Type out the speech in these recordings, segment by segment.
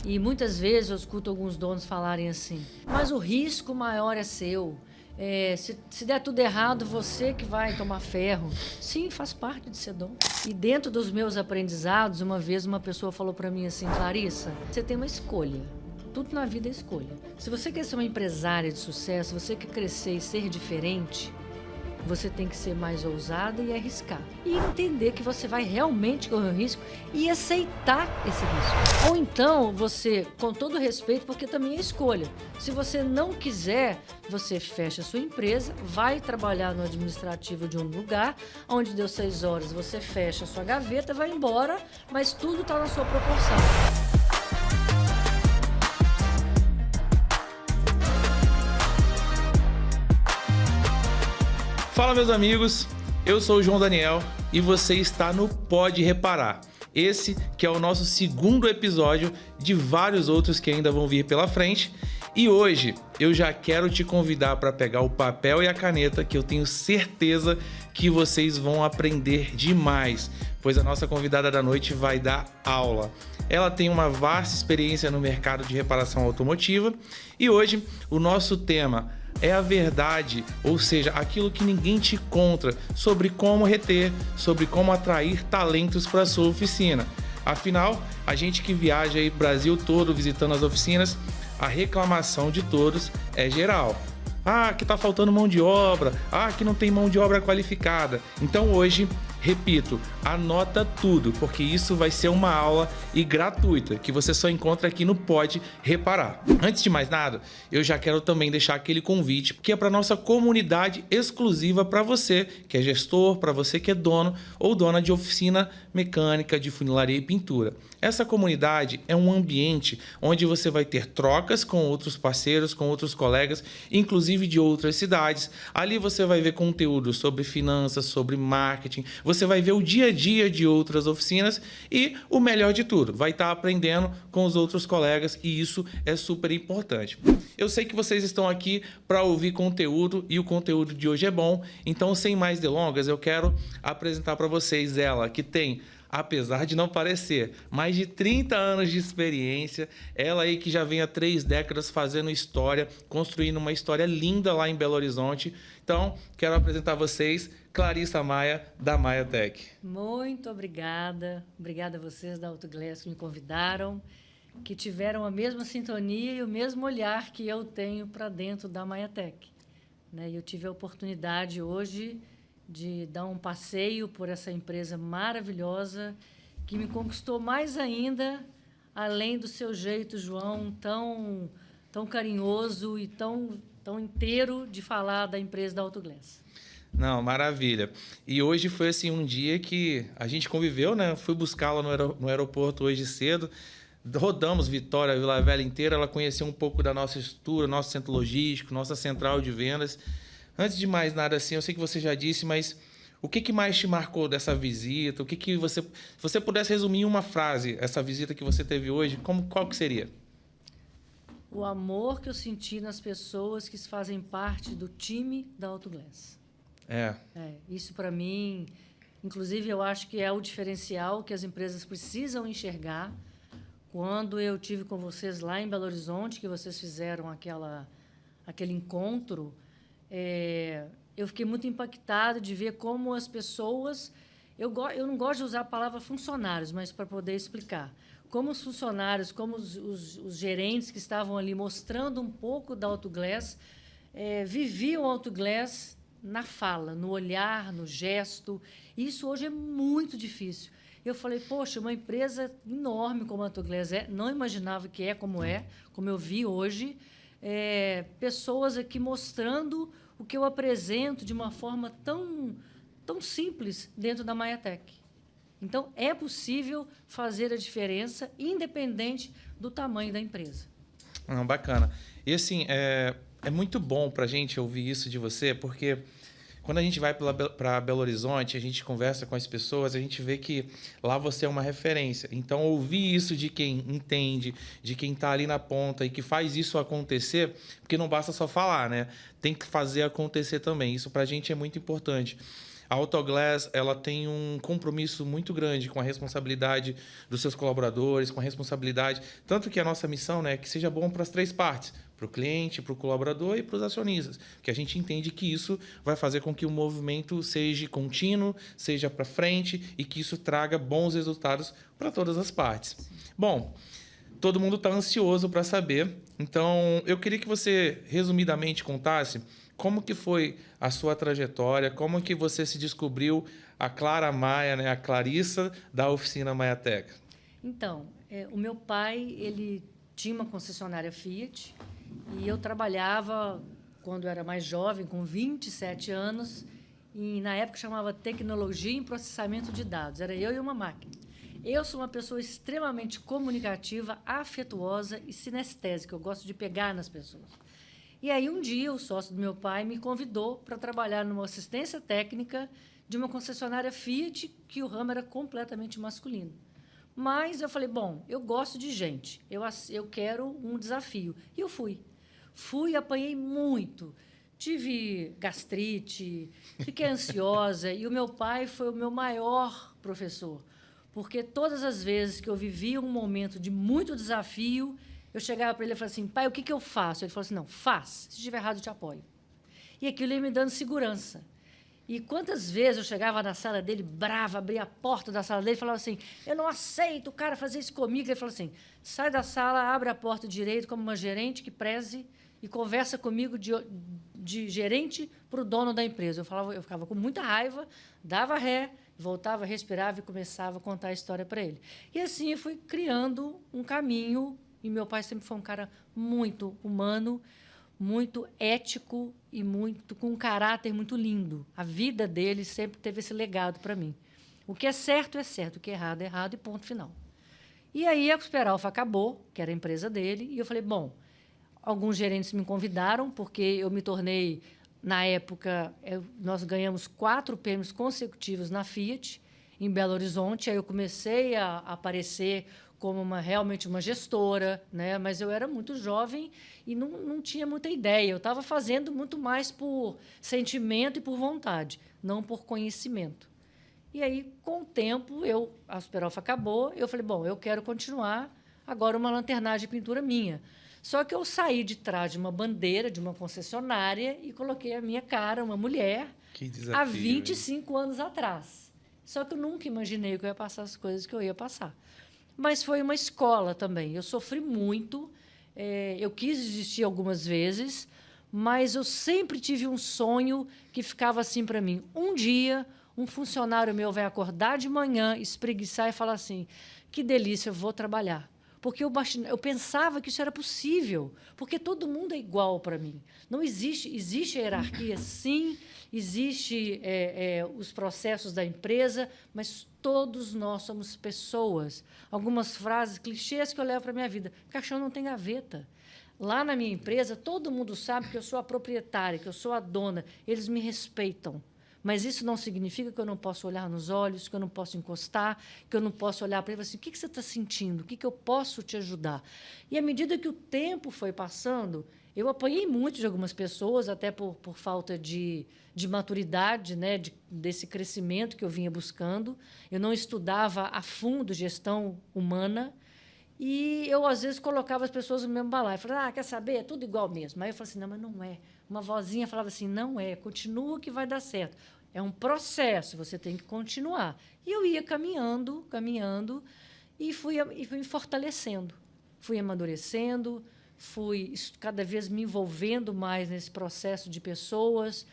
E muitas vezes eu escuto alguns donos falarem assim, mas o risco maior é seu. Se der tudo errado, você que vai tomar ferro. Sim, faz parte de ser dono. E dentro dos meus aprendizados, uma vez uma pessoa falou para mim assim, Clarissa, você tem uma escolha. Tudo na vida é escolha. Se você quer ser uma empresária de sucesso, você quer crescer e ser diferente, você tem que ser mais ousada e arriscar. E entender que você vai realmente correr o risco e aceitar esse risco. Ou então, você, com todo respeito, porque também é escolha. Se você não quiser, você fecha a sua empresa, vai trabalhar no administrativo de um lugar, onde deu 6 horas, você fecha a sua gaveta, vai embora, mas tudo está na sua proporção. Fala, meus amigos, eu sou o João Daniel e você está no Pode Reparar. Esse que é o nosso segundo episódio de vários outros que ainda vão vir pela frente. E hoje eu já quero te convidar para pegar o papel e a caneta, que eu tenho certeza que vocês vão aprender demais, pois a nossa convidada da noite vai dar aula. Ela tem uma vasta experiência no mercado de reparação automotiva e hoje o nosso tema é a verdade, ou seja, aquilo que ninguém te conta sobre como reter, sobre como atrair talentos para a sua oficina. Afinal, a gente que viaja aí o Brasil todo visitando as oficinas, a reclamação de todos é geral. Ah, que tá faltando mão de obra. Ah, que não tem mão de obra qualificada. Então hoje, repito, anota tudo, porque isso vai ser uma aula e gratuita, que você só encontra aqui no Pode Reparar. Antes de mais nada, eu já quero também deixar aquele convite, que é para nossa comunidade exclusiva para você que é gestor, para você que é dono ou dona de oficina mecânica, de funilaria e pintura. Essa comunidade é um ambiente onde você vai ter trocas com outros parceiros, com outros colegas, inclusive de outras cidades. Ali você vai ver conteúdo sobre finanças, sobre marketing, você vai ver o dia a dia de outras oficinas e o melhor de tudo, vai estar aprendendo com os outros colegas e isso é super importante. Eu sei que vocês estão aqui para ouvir conteúdo e o conteúdo de hoje é bom, então sem mais delongas eu quero apresentar para vocês ela que tem, apesar de não parecer, mais de 30 anos de experiência, ela aí que já vem há 3 décadas fazendo história, construindo uma história linda lá em Belo Horizonte. Então, quero apresentar a vocês Clarissa Maia, da Maia Tech. Muito obrigada. Obrigada a vocês da Autoglass que me convidaram, que tiveram a mesma sintonia e o mesmo olhar que eu tenho para dentro da Maia Tech. Eu tive a oportunidade hoje de dar um passeio por essa empresa maravilhosa que me conquistou mais ainda, além do seu jeito, João, tão carinhoso e tão inteiro de falar da empresa da Autoglass. Não, maravilha. E hoje foi assim um dia que a gente conviveu, né? Fui buscá-la no aeroporto hoje cedo. Rodamos Vitória, Vila Velha inteira. Ela conheceu um pouco da nossa estrutura, nosso centro logístico, nossa central de vendas. Antes de mais nada, assim, eu sei que você já disse, mas o que mais te marcou dessa visita? Se você pudesse resumir em uma frase essa visita que você teve hoje, qual que seria? O amor que eu senti nas pessoas que fazem parte do time da Autoglass. Isso para mim, inclusive eu acho que é o diferencial que as empresas precisam enxergar. Quando eu tive com vocês lá em Belo Horizonte, que vocês fizeram aquele encontro, eu fiquei muito impactada de ver como as pessoas... Eu não gosto de usar a palavra funcionários, mas para poder explicar. Como os funcionários, como os gerentes que estavam ali mostrando um pouco da Autoglass, viviam a Autoglass na fala, no olhar, no gesto. Isso hoje é muito difícil. Eu falei, poxa, uma empresa enorme como a Autoglass não imaginava que como eu vi hoje, pessoas aqui mostrando o que eu apresento de uma forma tão simples dentro da Maia Tech. Então, é possível fazer a diferença, independente do tamanho da empresa. Bacana. E, assim, é muito bom para a gente ouvir isso de você, porque quando a gente vai para Belo Horizonte, a gente conversa com as pessoas, a gente vê que lá você é uma referência. Então, ouvir isso de quem entende, de quem está ali na ponta e que faz isso acontecer, porque não basta só falar, né? Tem que fazer acontecer também. Isso para a gente é muito importante. A Autoglass, ela tem um compromisso muito grande com a responsabilidade dos seus colaboradores, com a responsabilidade... Tanto que a nossa missão, né, é que seja bom para as 3 partes, para o cliente, para o colaborador e para os acionistas, porque a gente entende que isso vai fazer com que o movimento seja contínuo, seja para frente e que isso traga bons resultados para todas as partes. Bom, todo mundo está ansioso para saber, então eu queria que você resumidamente contasse como que foi a sua trajetória, como que você se descobriu a Clara Maia, né, a Clarissa da oficina Maiateca. Então, o meu pai, ele tinha uma concessionária Fiat e eu trabalhava, quando eu era mais jovem, com 27 anos, e na época chamava Tecnologia em Processamento de Dados. Era eu e uma máquina. Eu sou uma pessoa extremamente comunicativa, afetuosa e sinestésica. Eu gosto de pegar nas pessoas. E aí, um dia, o sócio do meu pai me convidou para trabalhar numa assistência técnica de uma concessionária Fiat, que o ramo era completamente masculino. Mas eu falei, bom, eu gosto de gente, eu quero um desafio. E eu fui. Fui, apanhei muito. Tive gastrite, fiquei ansiosa. E o meu pai foi o meu maior professor, porque todas as vezes que eu vivia um momento de muito desafio, eu chegava para ele e falava assim, pai, o que eu faço? Ele falou assim, não, faz. Se estiver errado, eu te apoio. E aquilo ia me dando segurança. E quantas vezes eu chegava na sala dele, brava, abria a porta da sala dele e falava assim, eu não aceito o cara fazer isso comigo. Ele falou assim, sai da sala, abre a porta direito como uma gerente que preze e conversa comigo de gerente para o dono da empresa. Eu ficava com muita raiva, dava ré, voltava, respirava e começava a contar a história para ele. E assim eu fui criando um caminho. E meu pai sempre foi um cara muito humano, muito ético e com um caráter muito lindo. A vida dele sempre teve esse legado para mim. O que é certo, o que é errado, e ponto final. E aí a Superalfa acabou, que era a empresa dele, e eu falei, bom, alguns gerentes me convidaram, porque eu me tornei, na época, nós ganhamos 4 prêmios consecutivos na Fiat, em Belo Horizonte. Aí eu comecei a aparecer como realmente uma gestora, né? Mas eu era muito jovem e não tinha muita ideia. Eu estava fazendo muito mais por sentimento e por vontade, não por conhecimento. E aí, com o tempo, a Superalfa acabou, eu falei, bom, eu quero continuar agora uma lanternagem de pintura minha. Só que eu saí de trás de uma bandeira, de uma concessionária, e coloquei a minha cara, uma mulher, há 25 anos atrás. Só que eu nunca imaginei que eu ia passar as coisas que eu ia passar. Mas foi uma escola também. Eu sofri muito, eu quis desistir algumas vezes, mas eu sempre tive um sonho que ficava assim para mim. Um dia, um funcionário meu vai acordar de manhã, espreguiçar e falar assim, que delícia, eu vou trabalhar. Porque eu pensava que isso era possível, porque todo mundo é igual para mim. Não existe a hierarquia, sim, existe os processos da empresa, mas todos nós somos pessoas. Algumas frases, clichês que eu levo para a minha vida. Caixão não tem gaveta. Lá na minha empresa, todo mundo sabe que eu sou a proprietária, que eu sou a dona. Eles me respeitam. Mas isso não significa que eu não posso olhar nos olhos, que eu não posso encostar, que eu não posso olhar para ele e falar assim, o que você está sentindo? O que eu posso te ajudar? E, à medida que o tempo foi passando, eu apanhei muito de algumas pessoas, até por falta de maturidade, né, desse crescimento que eu vinha buscando. Eu não estudava a fundo gestão humana. E eu, às vezes, colocava as pessoas no mesmo balaio. Falava, quer saber? É tudo igual mesmo. Aí eu falava assim, não, mas não é. Uma vozinha falava assim, não é, continua que vai dar certo. É um processo, você tem que continuar. E eu ia caminhando e fui me fortalecendo. Fui amadurecendo, fui cada vez me envolvendo mais nesse processo de pessoas,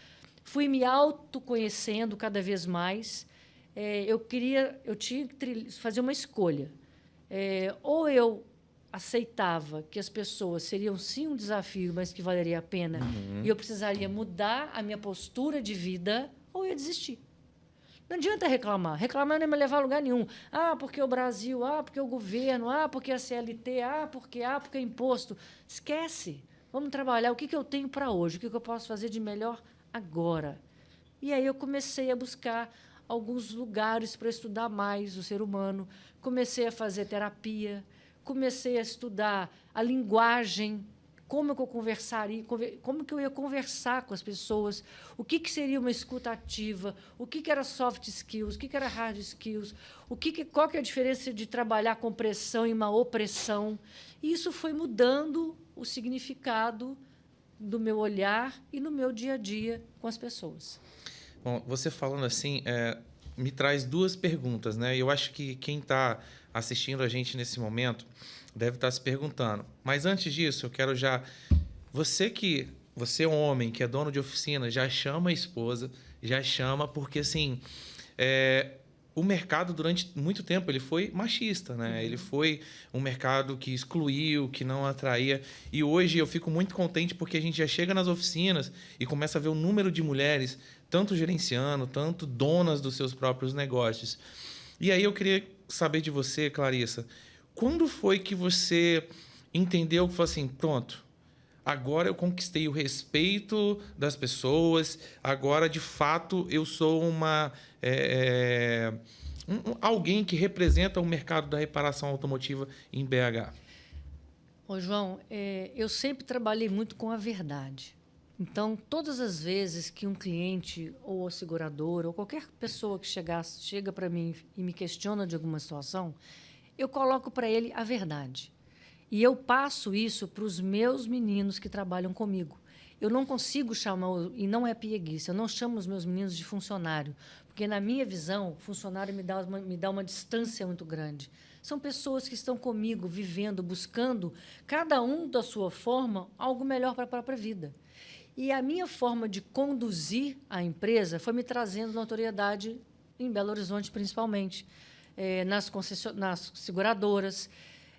fui me autoconhecendo cada vez mais. Eu tinha que fazer uma escolha. Ou eu aceitava que as pessoas seriam, sim, um desafio, mas que valeria a pena, e eu precisaria mudar a minha postura de vida, ou eu ia desistir. Não adianta reclamar. Reclamar não é me levar a lugar nenhum. Porque o Brasil, porque o governo, porque a CLT, porque é imposto. Esquece. Vamos trabalhar. O que eu tenho para hoje? O que eu posso fazer de melhor agora? E aí eu comecei a buscar alguns lugares para estudar mais o ser humano. Comecei a fazer terapia, comecei a estudar a linguagem como que eu conversaria, como que eu ia conversar com as pessoas, o que seria uma escuta ativa, o que era soft skills, o que era hard skills, qual que é a diferença de trabalhar com pressão e uma opressão. E isso foi mudando o significado do meu olhar e no meu dia a dia com as pessoas. Bom, você falando assim, me traz duas perguntas, né? Eu acho que quem está assistindo a gente nesse momento deve estar se perguntando. Mas antes disso, eu quero já... Você é um homem que é dono de oficina, já chama a esposa, já chama, porque assim, o mercado durante muito tempo ele foi machista, né? Ele foi um mercado que excluiu, que não atraía. E hoje eu fico muito contente porque a gente já chega nas oficinas e começa a ver o número de mulheres, tanto gerenciando, tanto donas dos seus próprios negócios. E aí eu queria saber de você, Clarissa, quando foi que você entendeu que foi assim, pronto, agora eu conquistei o respeito das pessoas, agora, de fato, eu sou alguém que representa o mercado da reparação automotiva em BH? Ô, João, eu sempre trabalhei muito com a verdade. Então, todas as vezes que um cliente ou a seguradora ou qualquer pessoa que chega para mim e me questiona de alguma situação, eu coloco para ele a verdade. E eu passo isso para os meus meninos que trabalham comigo. Eu não consigo chamar, e não é pieguice, eu não chamo os meus meninos de funcionário, porque, na minha visão, funcionário me dá uma distância muito grande. São pessoas que estão comigo, vivendo, buscando, cada um da sua forma, algo melhor para a própria vida. E a minha forma de conduzir a empresa foi me trazendo notoriedade em Belo Horizonte, principalmente, nas seguradoras.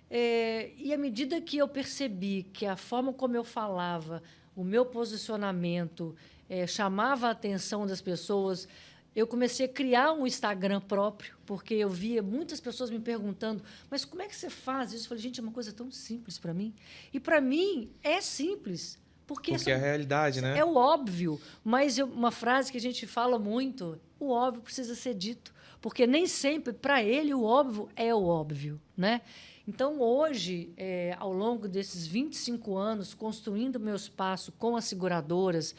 E à medida que eu percebi que a forma como eu falava, o meu posicionamento chamava a atenção das pessoas, eu comecei a criar um Instagram próprio, porque eu via muitas pessoas me perguntando, mas como é que você faz isso? Eu falei, gente, é uma coisa tão simples para mim. E, para mim, é simples. Porque é a realidade, né? É o óbvio. Mas uma frase que a gente fala muito, o óbvio precisa ser dito. Porque nem sempre, para ele, o óbvio é o óbvio, né? Então, hoje, ao longo desses 25 anos, construindo o meu espaço com as seguradoras,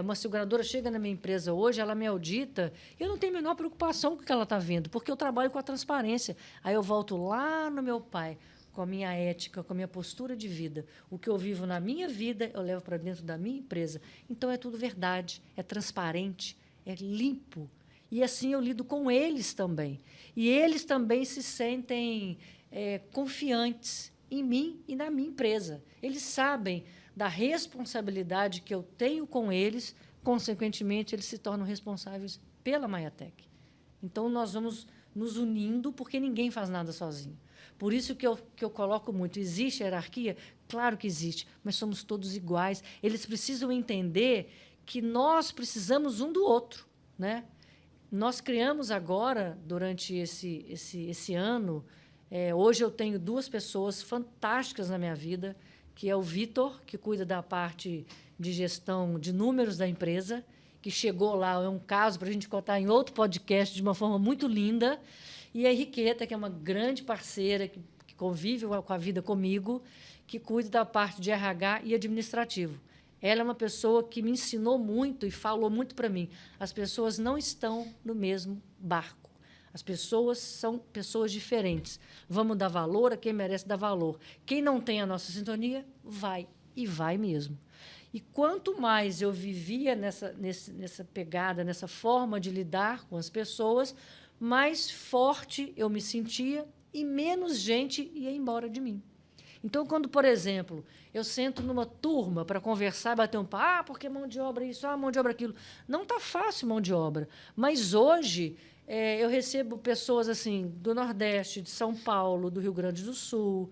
uma seguradora chega na minha empresa hoje, ela me audita, eu não tenho a menor preocupação com o que ela está vendo, porque eu trabalho com a transparência. Aí eu volto lá no meu pai, com a minha ética, com a minha postura de vida. O que eu vivo na minha vida, eu levo para dentro da minha empresa. Então, é tudo verdade, é transparente, é limpo. E assim eu lido com eles também. E eles também se sentem confiantes em mim e na minha empresa. Eles sabem da responsabilidade que eu tenho com eles, consequentemente, eles se tornam responsáveis pela Maiatech. Então, nós vamos nos unindo, porque ninguém faz nada sozinho. Por isso que eu coloco muito. Existe hierarquia? Claro que existe, mas somos todos iguais. Eles precisam entender que nós precisamos um do outro, né? Nós criamos agora, durante esse ano, hoje eu tenho 2 pessoas fantásticas na minha vida, que é o Vitor, que cuida da parte de gestão de números da empresa, que chegou lá, é um caso para a gente contar em outro podcast de uma forma muito linda, e a Henriqueta, que é uma grande parceira, que convive com a vida comigo, que cuida da parte de RH e administrativo. Ela é uma pessoa que me ensinou muito e falou muito para mim. As pessoas não estão no mesmo barco. As pessoas são pessoas diferentes. Vamos dar valor a quem merece dar valor. Quem não tem a nossa sintonia, vai. E vai mesmo. E quanto mais eu vivia nessa pegada, nessa forma de lidar com as pessoas, mais forte eu me sentia e menos gente ia embora de mim. Então, quando, por exemplo, eu sento numa turma para conversar, bater um papo, porque mão de obra isso, mão de obra aquilo. Não está fácil mão de obra. Mas hoje eu recebo pessoas assim do Nordeste, de São Paulo, do Rio Grande do Sul,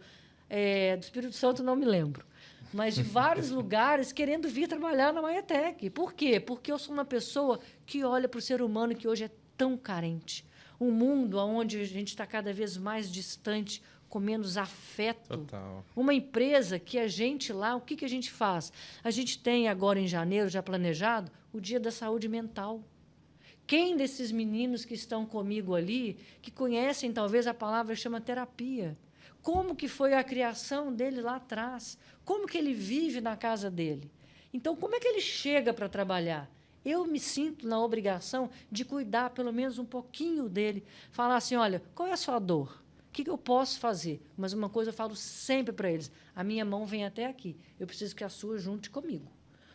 do Espírito Santo, não me lembro, mas de vários lugares querendo vir trabalhar na Maiatech. Por quê? Porque eu sou uma pessoa que olha para o ser humano que hoje é tão carente. Um mundo onde a gente está cada vez mais distante, com menos afeto. Total. Uma empresa que a gente lá, o que a gente faz? A gente tem agora, em janeiro, já planejado, o Dia da Saúde Mental. Quem desses meninos que estão comigo ali, que conhecem talvez a palavra chama terapia? como que foi a criação dele lá atrás, como que ele vive na casa dele. Então, como é que ele chega para trabalhar? Eu me sinto na obrigação de cuidar pelo menos um pouquinho dele, falar assim, olha, qual é a sua dor? O que eu posso fazer? Mas uma coisa eu falo sempre para eles, a minha mão vem até aqui, eu preciso que a sua junte comigo.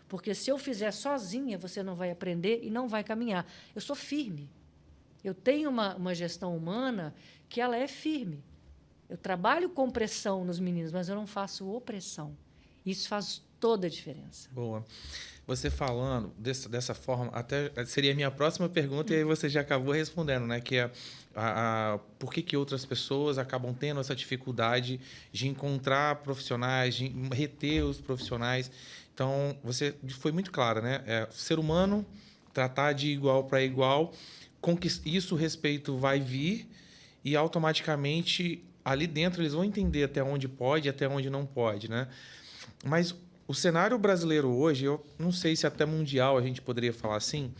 Porque se eu fizer sozinha, você não vai aprender e não vai caminhar. Eu sou firme. Eu tenho uma gestão humana que ela é firme. Eu trabalho com pressão nos meninos, mas eu não faço opressão. Isso faz toda a diferença. Boa. Você falando dessa forma, até seria a minha próxima pergunta, e aí você já acabou respondendo, né? Que é por que outras pessoas acabam tendo essa dificuldade de encontrar profissionais, de reter os profissionais. Então, você foi muito clara, né? Ser humano, tratar de igual para igual, isso o respeito vai vir e automaticamente ali dentro eles vão entender até onde pode e até onde não pode, né? Mas o cenário brasileiro hoje, eu não sei se até mundial a gente poderia falar assim,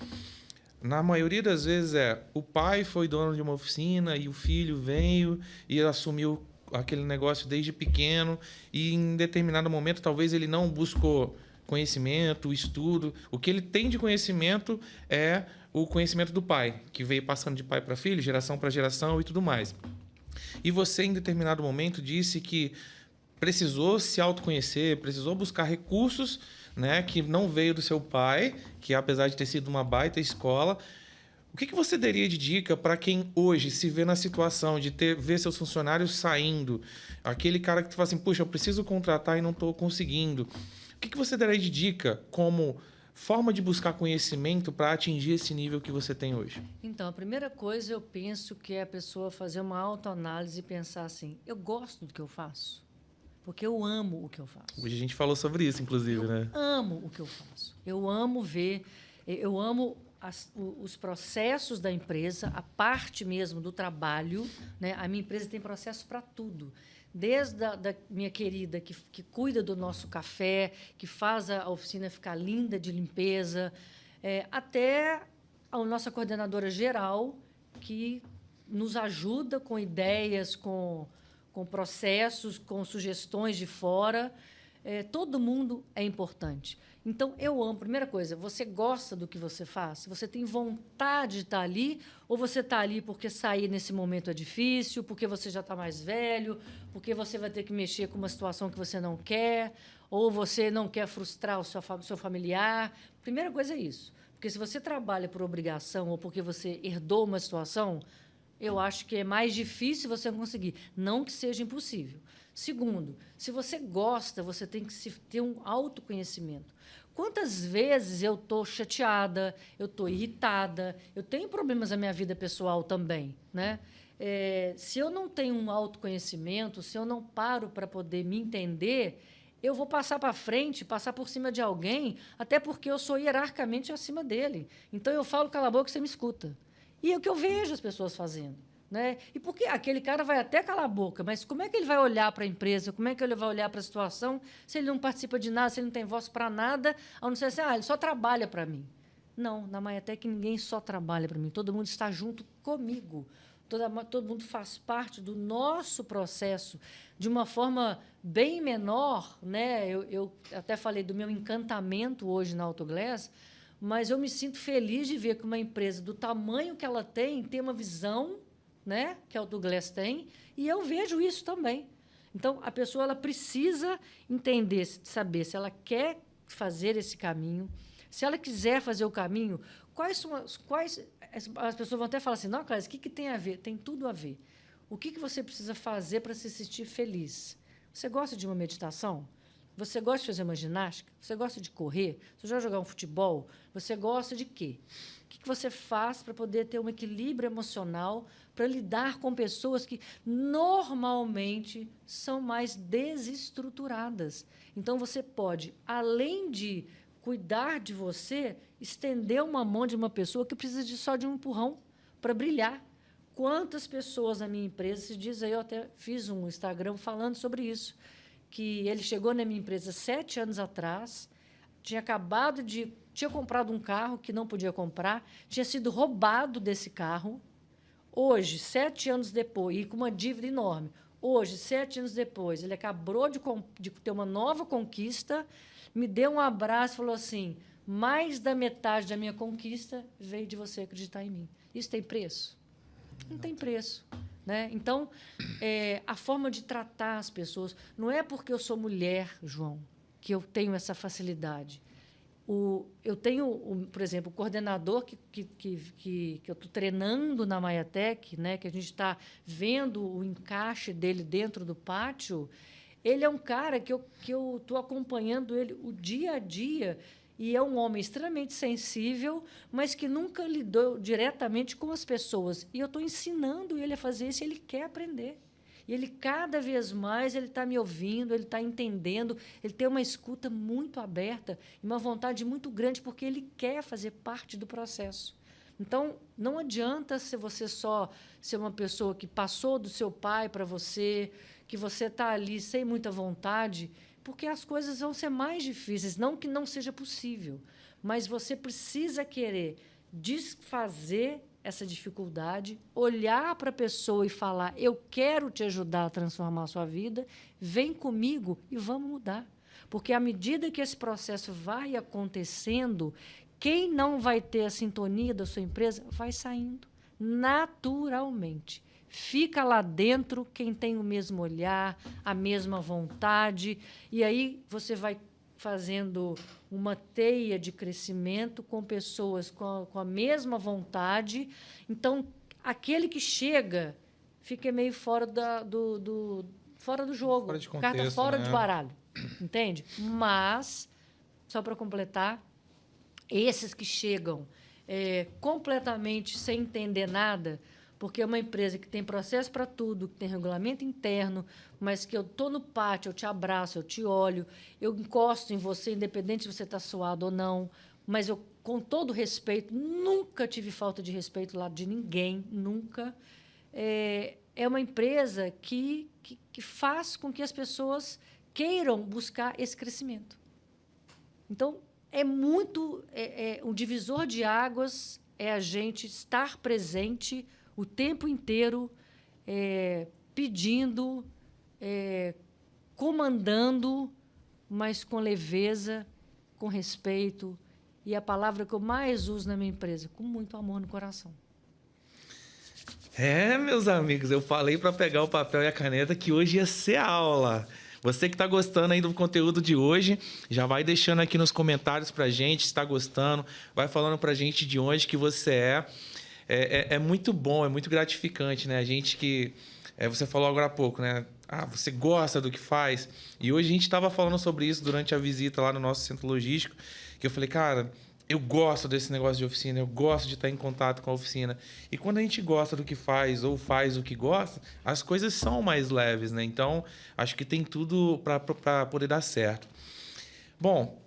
na maioria das vezes o pai foi dono de uma oficina e o filho veio e assumiu aquele negócio desde pequeno e em determinado momento talvez ele não buscou conhecimento, estudo. O que ele tem de conhecimento é o conhecimento do pai, que veio passando de pai para filho, geração para geração e tudo mais. E você, em determinado momento, disse que precisou se autoconhecer, precisou buscar recursos, né, que não veio do seu pai, que apesar de ter sido uma baita escola. O que você daria de dica para quem hoje se vê na situação de ver seus funcionários saindo, aquele cara que fala assim, puxa, eu preciso contratar e não estou conseguindo. O que você daria de dica como forma de buscar conhecimento para atingir esse nível que você tem hoje? Então, a primeira coisa eu penso que é a pessoa fazer uma autoanálise e pensar assim, eu gosto do que eu faço, porque eu amo o que eu faço. Hoje a gente falou sobre isso, inclusive, né? Eu amo o que eu faço. Eu amo eu amo os processos da empresa, a parte mesmo do trabalho, né? A minha empresa tem processo para tudo. Desde da minha querida que cuida do nosso café, que faz a oficina ficar linda de limpeza, até a nossa coordenadora geral, que nos ajuda com ideias, com processos, com sugestões de fora. Todo mundo é importante. Então, eu amo. Primeira coisa, você gosta do que você faz? Você tem vontade de estar ali? Ou você está ali porque sair nesse momento é difícil, porque você já está mais velho, porque você vai ter que mexer com uma situação que você não quer, ou você não quer frustrar o seu familiar? Primeira coisa é isso. Porque se você trabalha por obrigação ou porque você herdou uma situação, eu acho que é mais difícil você conseguir. Não que seja impossível. Segundo, se você gosta, você tem que ter um autoconhecimento. Quantas vezes eu estou chateada, eu estou irritada, eu tenho problemas na minha vida pessoal também, né? Se eu não tenho um autoconhecimento, se eu não paro para poder me entender, eu vou passar para frente, passar por cima de alguém, até porque eu sou hierarquicamente acima dele. Então, eu falo, cala a boca, você me escuta. E é o que eu vejo as pessoas fazendo. Né? E porque aquele cara vai até calar a boca, mas como é que ele vai olhar para a empresa, como é que ele vai olhar para a situação se ele não participa de nada, se ele não tem voz para nada, a não ser assim, ele só trabalha para mim. Não, na Maiatec ninguém só trabalha para mim, todo mundo está junto comigo, todo mundo faz parte do nosso processo de uma forma bem menor. Né? Eu até falei do meu encantamento hoje na Autoglass, mas eu me sinto feliz de ver que uma empresa do tamanho que ela tem uma visão, né, que a Autoglass tem, e eu vejo isso também. Então, a pessoa ela precisa entender, saber se ela quer fazer esse caminho, se ela quiser fazer o caminho, quais as pessoas vão até falar assim, não, Cláudia, o que tem a ver? Tem tudo a ver. O que você precisa fazer para se sentir feliz? Você gosta de uma meditação? Você gosta de fazer uma ginástica? Você gosta de correr? Você já jogar um futebol? Você gosta de quê? O que você faz para poder ter um equilíbrio emocional, para lidar com pessoas que normalmente são mais desestruturadas? Então, você pode, além de cuidar de você, estender uma mão de uma pessoa que precisa só de um empurrão para brilhar. Quantas pessoas na minha empresa, se diz aí, eu até fiz um Instagram falando sobre isso, que ele chegou na minha empresa 7 anos atrás, tinha comprado um carro que não podia comprar, tinha sido roubado desse carro. Hoje, 7 anos depois, e com uma dívida enorme, Hoje, 7 anos depois, ele acabou de ter uma nova conquista, me deu um abraço e falou assim, mais da metade da minha conquista veio de você acreditar em mim. Isso tem preço? Não tem preço. Né? Então, a forma de tratar as pessoas... Não é porque eu sou mulher, João, que eu tenho essa facilidade. Eu tenho, por exemplo, o coordenador que eu estou treinando na Maiatec, né, que a gente está vendo o encaixe dele dentro do pátio, ele é um cara que eu estou acompanhando ele o dia a dia, e é um homem extremamente sensível, mas que nunca lidou diretamente com as pessoas. E eu estou ensinando ele a fazer isso, e ele quer aprender. E ele, cada vez mais, ele está me ouvindo, ele está entendendo, ele tem uma escuta muito aberta e uma vontade muito grande, porque ele quer fazer parte do processo. Então, não adianta se você só ser uma pessoa que passou do seu pai para você, que você está ali sem muita vontade, porque as coisas vão ser mais difíceis. Não que não seja possível, mas você precisa querer desfazer essa dificuldade, olhar para a pessoa e falar, eu quero te ajudar a transformar a sua vida, vem comigo e vamos mudar. Porque, à medida que esse processo vai acontecendo, quem não vai ter a sintonia da sua empresa vai saindo naturalmente. Fica lá dentro quem tem o mesmo olhar, a mesma vontade, e aí você vai fazendo uma teia de crescimento com pessoas com a mesma vontade. Então, aquele que chega fica meio fora fora do jogo, fora de contexto, carta fora, né, de baralho, entende? Mas, só para completar, esses que chegam completamente sem entender nada, porque é uma empresa que tem processo para tudo, que tem regulamento interno, mas que eu estou no pátio, eu te abraço, eu te olho, eu encosto em você, independente se você está suado ou não, mas eu, com todo respeito, nunca tive falta de respeito do lado de ninguém, nunca. É uma empresa que faz com que as pessoas queiram buscar esse crescimento. Então, um divisor de águas é a gente estar presente o tempo inteiro, pedindo, comandando, mas com leveza, com respeito. E a palavra que eu mais uso na minha empresa, com muito amor no coração. Meus amigos, eu falei para pegar o papel e a caneta que hoje ia ser aula. Você que está gostando aí do conteúdo de hoje, já vai deixando aqui nos comentários para a gente se está gostando, vai falando para a gente de onde que você é. É muito bom, é muito gratificante, né? A gente que... você falou agora há pouco, né? Você gosta do que faz. E hoje a gente estava falando sobre isso durante a visita lá no nosso centro logístico, que eu falei, cara, eu gosto desse negócio de oficina, eu gosto de estar em contato com a oficina. E quando a gente gosta do que faz ou faz o que gosta, as coisas são mais leves, né? Então, acho que tem tudo para poder dar certo. Bom,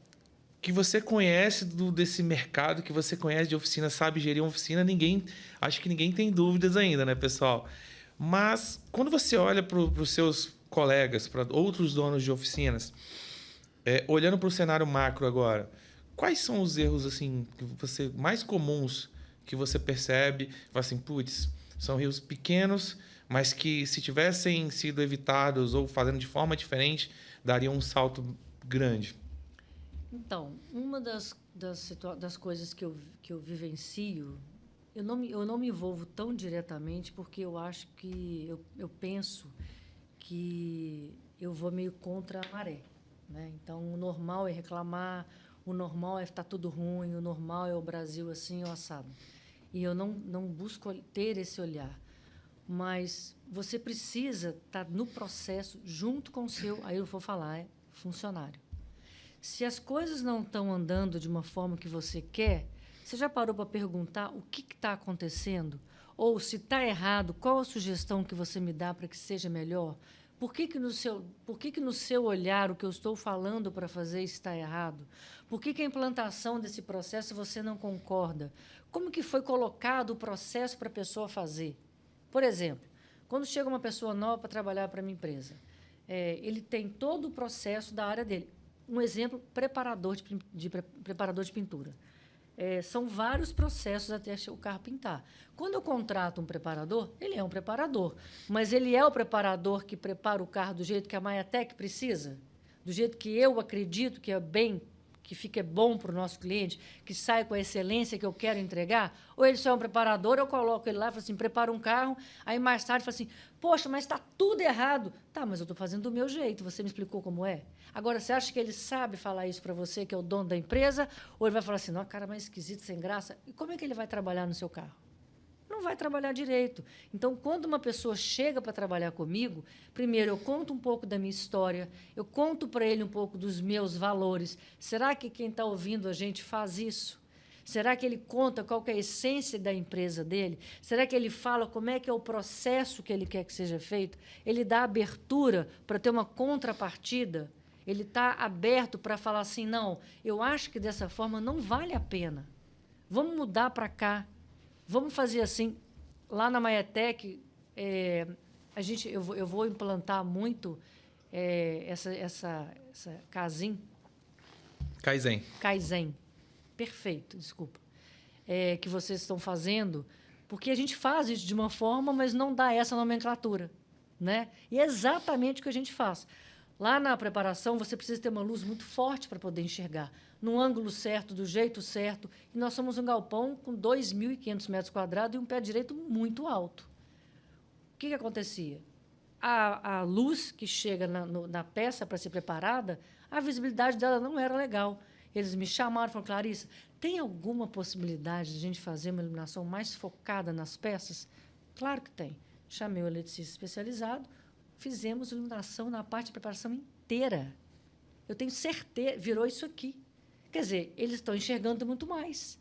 que você conhece desse mercado, que você conhece de oficina, sabe gerir uma oficina, acho que ninguém tem dúvidas ainda, né, pessoal? Mas quando você olha para os seus colegas, para outros donos de oficinas, olhando para o cenário macro agora, quais são os erros assim mais comuns que você percebe? Fala assim, putz, são erros pequenos, mas que se tivessem sido evitados ou fazendo de forma diferente, dariam um salto grande. Então, uma das coisas que eu vivencio, eu não me envolvo tão diretamente, porque eu acho que eu penso que eu vou meio contra a maré, né? Então, o normal é reclamar, o normal é estar tudo ruim, o normal é o Brasil assim ou assado. E eu não busco ter esse olhar. Mas você precisa estar no processo junto com o seu, aí eu vou falar, funcionário. Se as coisas não estão andando de uma forma que você quer, você já parou para perguntar o que está acontecendo? Ou, se está errado, qual a sugestão que você me dá para que seja melhor? Por que no seu olhar o que eu estou falando para fazer está errado? Por que a implantação desse processo você não concorda? Como que foi colocado o processo para a pessoa fazer? Por exemplo, quando chega uma pessoa nova para trabalhar para a minha empresa, ele tem todo o processo da área dele. Um exemplo, preparador de pintura. são vários processos até o carro pintar. Quando eu contrato um preparador, ele é um preparador, mas ele é o preparador que prepara o carro do jeito que a Maiatec precisa, do jeito que eu acredito que é bem, que fica bom para o nosso cliente, que sai com a excelência que eu quero entregar, ou ele só é um preparador, eu coloco ele lá e falo assim, prepara um carro, aí mais tarde falo assim, poxa, mas está tudo errado. Tá, mas eu estou fazendo do meu jeito, você me explicou como é? Agora, você acha que ele sabe falar isso para você, que é o dono da empresa, ou ele vai falar assim, não, cara mais esquisito, sem graça? E como é que ele vai trabalhar no seu carro? Não vai trabalhar direito. Então, quando uma pessoa chega para trabalhar comigo, primeiro eu conto um pouco da minha história, eu conto para ele um pouco dos meus valores. Será que quem está ouvindo a gente faz isso? Será que ele conta qual que é a essência da empresa dele? Será que ele fala como é que é o processo que ele quer que seja feito? Ele dá abertura para ter uma contrapartida? Ele está aberto para falar assim, não, eu acho que dessa forma não vale a pena. Vamos mudar para cá. Vamos fazer assim. Lá na Maiatec, eu vou implantar muito essa Kaizen. Perfeito, desculpa. Que vocês estão fazendo, porque a gente faz isso de uma forma, mas não dá essa nomenclatura, né? E é exatamente o que a gente faz. Lá na preparação, você precisa ter uma luz muito forte para poder enxergar, no ângulo certo, do jeito certo. E nós somos um galpão com 2.500 metros quadrados e um pé direito muito alto. O que acontecia? A luz que chega na peça para ser preparada, a visibilidade dela não era legal. Eles me chamaram e falaram, Clarissa, tem alguma possibilidade de a gente fazer uma iluminação mais focada nas peças? Claro que tem. Chamei o eletricista especializado, fizemos iluminação na parte de preparação inteira. Eu tenho certeza, virou isso aqui. Quer dizer, eles estão enxergando muito mais.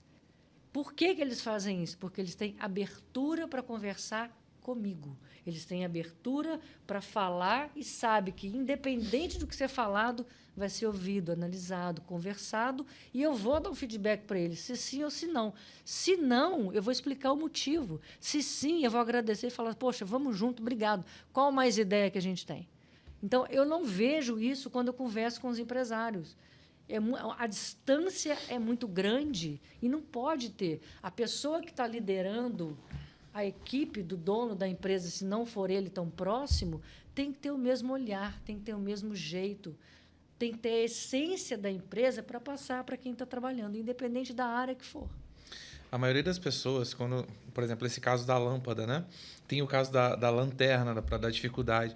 Por que eles fazem isso? Porque eles têm abertura para conversar comigo. Eles têm abertura para falar e sabem que, independente do que ser falado, vai ser ouvido, analisado, conversado, e eu vou dar um feedback para eles, se sim ou se não. Se não, eu vou explicar o motivo. Se sim, eu vou agradecer e falar, poxa, vamos junto, obrigado. Qual mais ideia que a gente tem? Então, eu não vejo isso quando eu converso com os empresários. A distância é muito grande e não pode ter. A pessoa que está liderando a equipe do dono da empresa, se não for ele tão próximo, tem que ter o mesmo olhar, tem que ter o mesmo jeito, tem que ter a essência da empresa para passar para quem está trabalhando, independente da área que for. A maioria das pessoas, quando, por exemplo, esse caso da lâmpada, né? Tem o caso da lanterna, para dar dificuldade.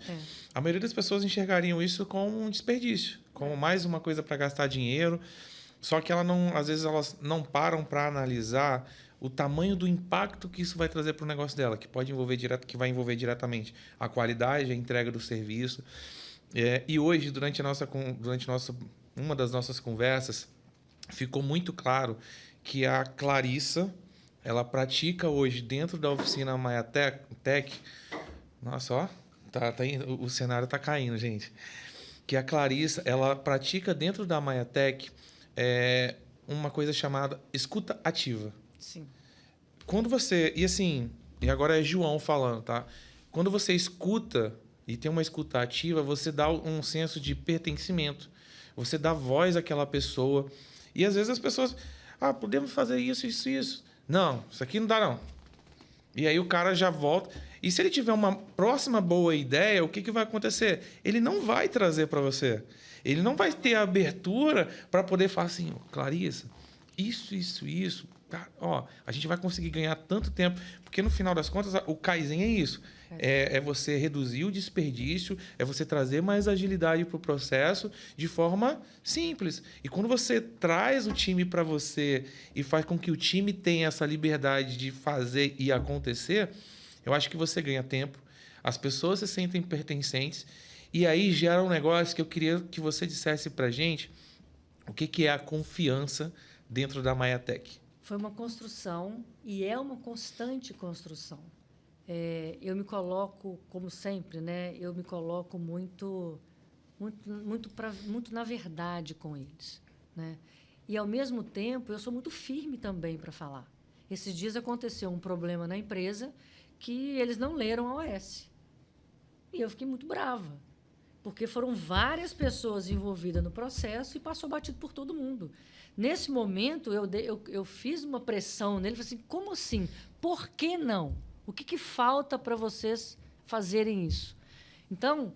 A maioria das pessoas enxergariam isso como um desperdício, como mais uma coisa para gastar dinheiro. Só que às vezes elas não param para analisar o tamanho do impacto que isso vai trazer para o negócio dela, que vai envolver diretamente a qualidade, a entrega do serviço. E hoje, durante uma das nossas conversas, ficou muito claro que a Clarissa, ela pratica hoje dentro da oficina Maiatec. Nossa, ó, o cenário está caindo, gente. Que a Clarissa, ela pratica dentro da Maiatec uma coisa chamada escuta ativa. Sim. Quando você... E agora é João falando, tá? Quando você escuta e tem uma escuta ativa, você dá um senso de pertencimento. Você dá voz àquela pessoa. E às vezes as pessoas... podemos fazer isso, isso, isso. Não, isso aqui não dá, não. E aí o cara já volta. E se ele tiver uma próxima boa ideia, o que vai acontecer? Ele não vai trazer para você. Ele não vai ter a abertura para poder falar assim, Clarissa, isso. A gente vai conseguir ganhar tanto tempo, porque no final das contas o Kaizen é isso. É você reduzir o desperdício, é você trazer mais agilidade para o processo de forma simples. E quando você traz o time para você e faz com que o time tenha essa liberdade de fazer e acontecer, eu acho que você ganha tempo, as pessoas se sentem pertencentes, e aí gera um negócio que eu queria que você dissesse para a gente o que é a confiança dentro da Maiatec. Foi uma construção e é uma constante construção. Eu me coloco, como sempre, né? Eu me coloco muito na verdade com eles, né? E, ao mesmo tempo, eu sou muito firme também para falar. Esses dias aconteceu um problema na empresa que eles não leram a OS. E eu fiquei muito brava. porque foram várias pessoas envolvidas no processo e passou batido por todo mundo. Nesse momento, eu fiz uma pressão nele, falei assim, como assim? Por que não? O que falta para vocês fazerem isso? Então,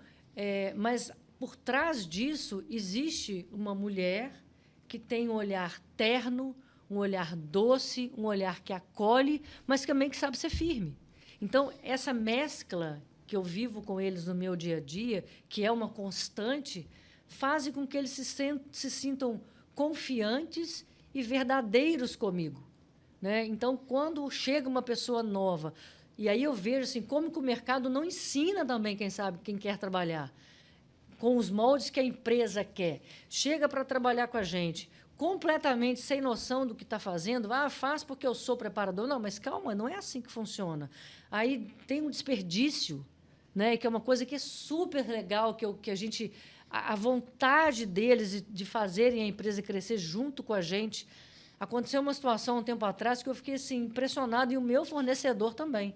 mas por trás disso, existe uma mulher que tem um olhar terno, um olhar doce, um olhar que acolhe, mas também que sabe ser firme. Então, essa mescla que eu vivo com eles no meu dia a dia, que é uma constante, faz com que eles se sintam confiantes e verdadeiros comigo, né? Então, quando chega uma pessoa nova, e aí eu vejo assim, como que o mercado não ensina também, quem quer trabalhar, com os moldes que a empresa quer. Chega para trabalhar com a gente, completamente sem noção do que está fazendo. Faz porque eu sou preparador. Não, mas calma, não é assim que funciona. Aí tem um desperdício, né, que é uma coisa que é super legal, que a gente... A vontade deles de fazerem a empresa crescer junto com a gente. Aconteceu uma situação um tempo atrás que eu fiquei assim, impressionado, e o meu fornecedor também.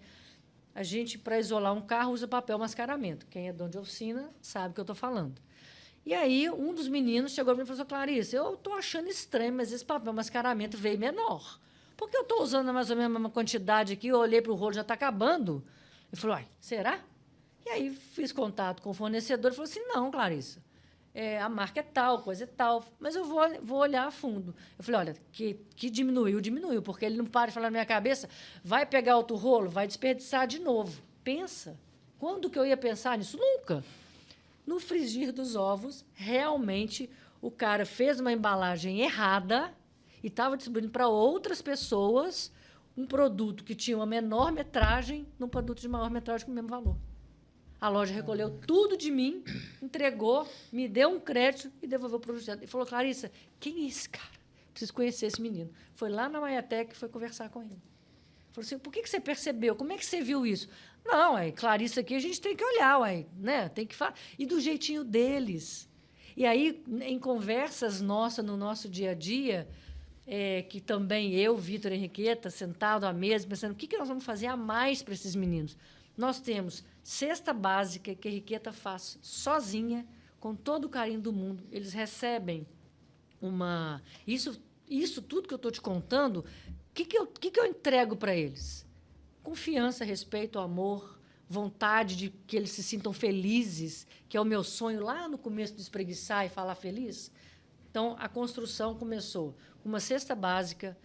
A gente, para isolar um carro, usa papel mascaramento. Quem é dono de oficina sabe o que eu estou falando. E aí, um dos meninos chegou para mim e falou assim, Clarice, eu estou achando estranho, mas esse papel mascaramento veio menor. Por que eu estou usando mais ou menos a mesma quantidade aqui? Eu olhei para o rolo, já está acabando. Eu falei, será? E aí, fiz contato com o fornecedor e falou assim, não, Clarissa, a marca é tal, coisa é tal, mas eu vou olhar a fundo. Eu falei, olha, que diminuiu, porque ele não para de falar na minha cabeça, vai pegar outro rolo, vai desperdiçar de novo. Pensa. Quando que eu ia pensar nisso? Nunca. No frigir dos ovos, realmente, o cara fez uma embalagem errada e estava distribuindo para outras pessoas um produto que tinha uma menor metragem num produto de maior metragem com o mesmo valor. A loja recolheu tudo de mim, entregou, me deu um crédito e devolveu o produto. E falou, Clarissa, quem é esse cara? Preciso conhecer esse menino. Foi lá na Maiatec e foi conversar com ele. Falou assim, por que você percebeu? Como é que você viu isso? Não, Clarissa aqui a gente tem que olhar, né? Tem que falar. E do jeitinho deles. E aí, em conversas nossas, no nosso dia a dia, que também eu, Vitor e Henriqueta, sentado à mesa, pensando, o que nós vamos fazer a mais para esses meninos? Nós temos cesta básica que a Henriqueta faz sozinha, com todo o carinho do mundo. Eles recebem uma... Isso tudo que eu estou te contando, o que eu entrego para eles? Confiança, respeito, amor, vontade de que eles se sintam felizes, que é o meu sonho lá no começo de espreguiçar e falar feliz. Então, a construção começou com uma cesta básica.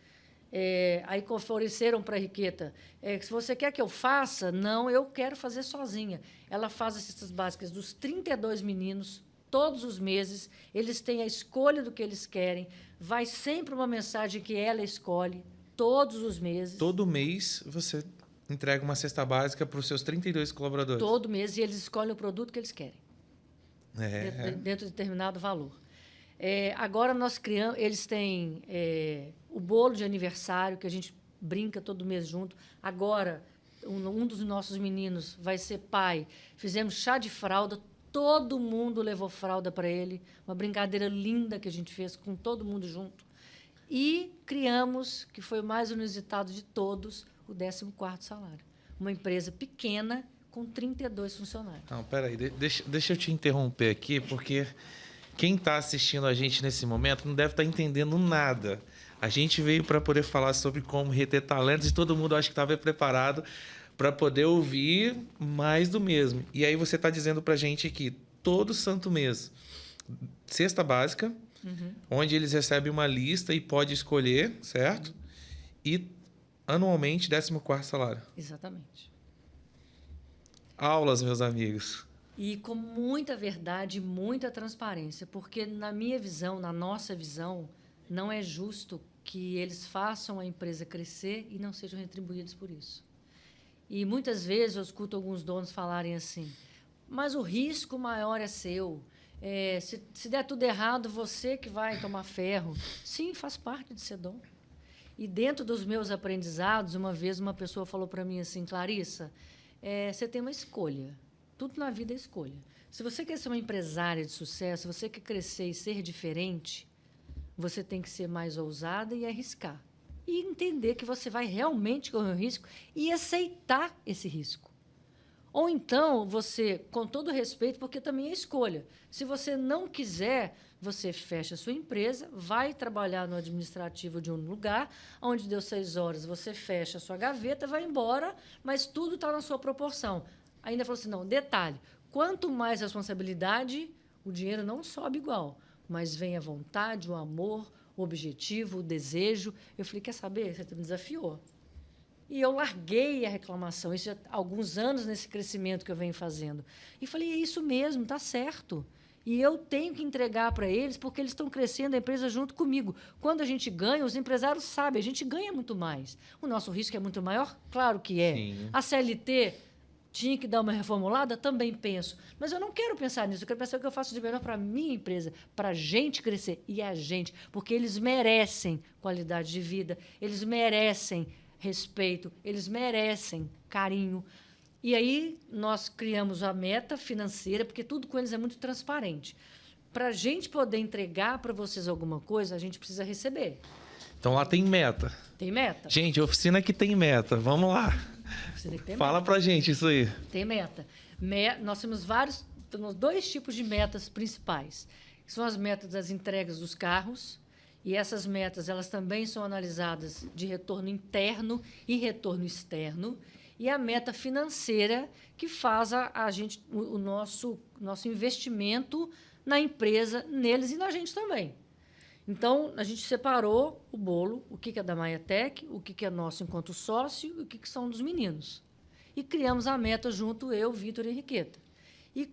Aí ofereceram para a Henriqueta, se você quer que eu faça, não, eu quero fazer sozinha. Ela faz as cestas básicas dos 32 meninos, todos os meses, eles têm a escolha do que eles querem, vai sempre uma mensagem que ela escolhe, todos os meses. Todo mês você entrega uma cesta básica para os seus 32 colaboradores? Todo mês, e eles escolhem o produto que eles querem, dentro de determinado valor. Agora nós criamos, eles têm o bolo de aniversário, que a gente brinca todo mês junto. Agora, um dos nossos meninos vai ser pai. Fizemos chá de fralda, todo mundo levou fralda para ele. Uma brincadeira linda que a gente fez com todo mundo junto. E criamos, que foi o mais inusitado de todos, o 14º salário. Uma empresa pequena com 32 funcionários. Não, peraí, deixa eu te interromper aqui, porque... Quem está assistindo a gente nesse momento não deve estar entendendo nada. A gente veio para poder falar sobre como reter talentos e todo mundo acho que estava preparado para poder ouvir mais do mesmo. E aí você está dizendo para a gente aqui, todo santo mês, cesta básica, onde eles recebem uma lista e podem escolher, certo? E anualmente 14º salário. Exatamente. Aulas, meus amigos. E com muita verdade, muita transparência, porque, na minha visão, na nossa visão, não é justo que eles façam a empresa crescer e não sejam retribuídos por isso. E, muitas vezes, eu escuto alguns donos falarem assim, mas o risco maior é seu. Se der tudo errado, você que vai tomar ferro. Sim, faz parte de ser dono. E, dentro dos meus aprendizados, uma vez uma pessoa falou para mim assim, Clarissa, você tem uma escolha. Tudo na vida é escolha. Se você quer ser uma empresária de sucesso, se você quer crescer e ser diferente, você tem que ser mais ousada e arriscar. E entender que você vai realmente correr o risco e aceitar esse risco. Ou então, você, com todo respeito, porque também é escolha. Se você não quiser, você fecha a sua empresa, vai trabalhar no administrativo de um lugar, onde deu 6 horas, você fecha a sua gaveta, vai embora, mas tudo está na sua proporção. Ainda falou assim, não, detalhe, quanto mais responsabilidade, o dinheiro não sobe igual, mas vem a vontade, o amor, o objetivo, o desejo. Eu falei, quer saber? Você me desafiou. E eu larguei a reclamação, isso há alguns anos nesse crescimento que eu venho fazendo. E falei, é isso mesmo, está certo. E eu tenho que entregar para eles, porque eles estão crescendo a empresa junto comigo. Quando a gente ganha, os empresários sabem, a gente ganha muito mais. O nosso risco é muito maior? Claro que é. Sim. A CLT tinha que dar uma reformulada? Também penso. Mas eu não quero pensar nisso, eu quero pensar o que eu faço de melhor para a minha empresa, para a gente crescer. E a gente, porque eles merecem qualidade de vida, eles merecem respeito, eles merecem carinho. E aí nós criamos a meta financeira, porque tudo com eles é muito transparente. Para a gente poder entregar para vocês alguma coisa, a gente precisa receber. Então lá tem meta. Tem meta. Gente, oficina que tem meta. Vamos lá. Oficina que tem Fala para a gente isso aí. Tem meta. Nós temos 2 tipos de metas principais. Que são as metas das entregas dos carros. E essas metas, elas também são analisadas de retorno interno e retorno externo. E a meta financeira, que faz o nosso investimento na empresa, neles e na gente também. Então, a gente separou o bolo, o que é da Maiatech, o que é nosso enquanto sócio e o que são dos meninos. E criamos a meta junto, eu, Vitor e Henriqueta. E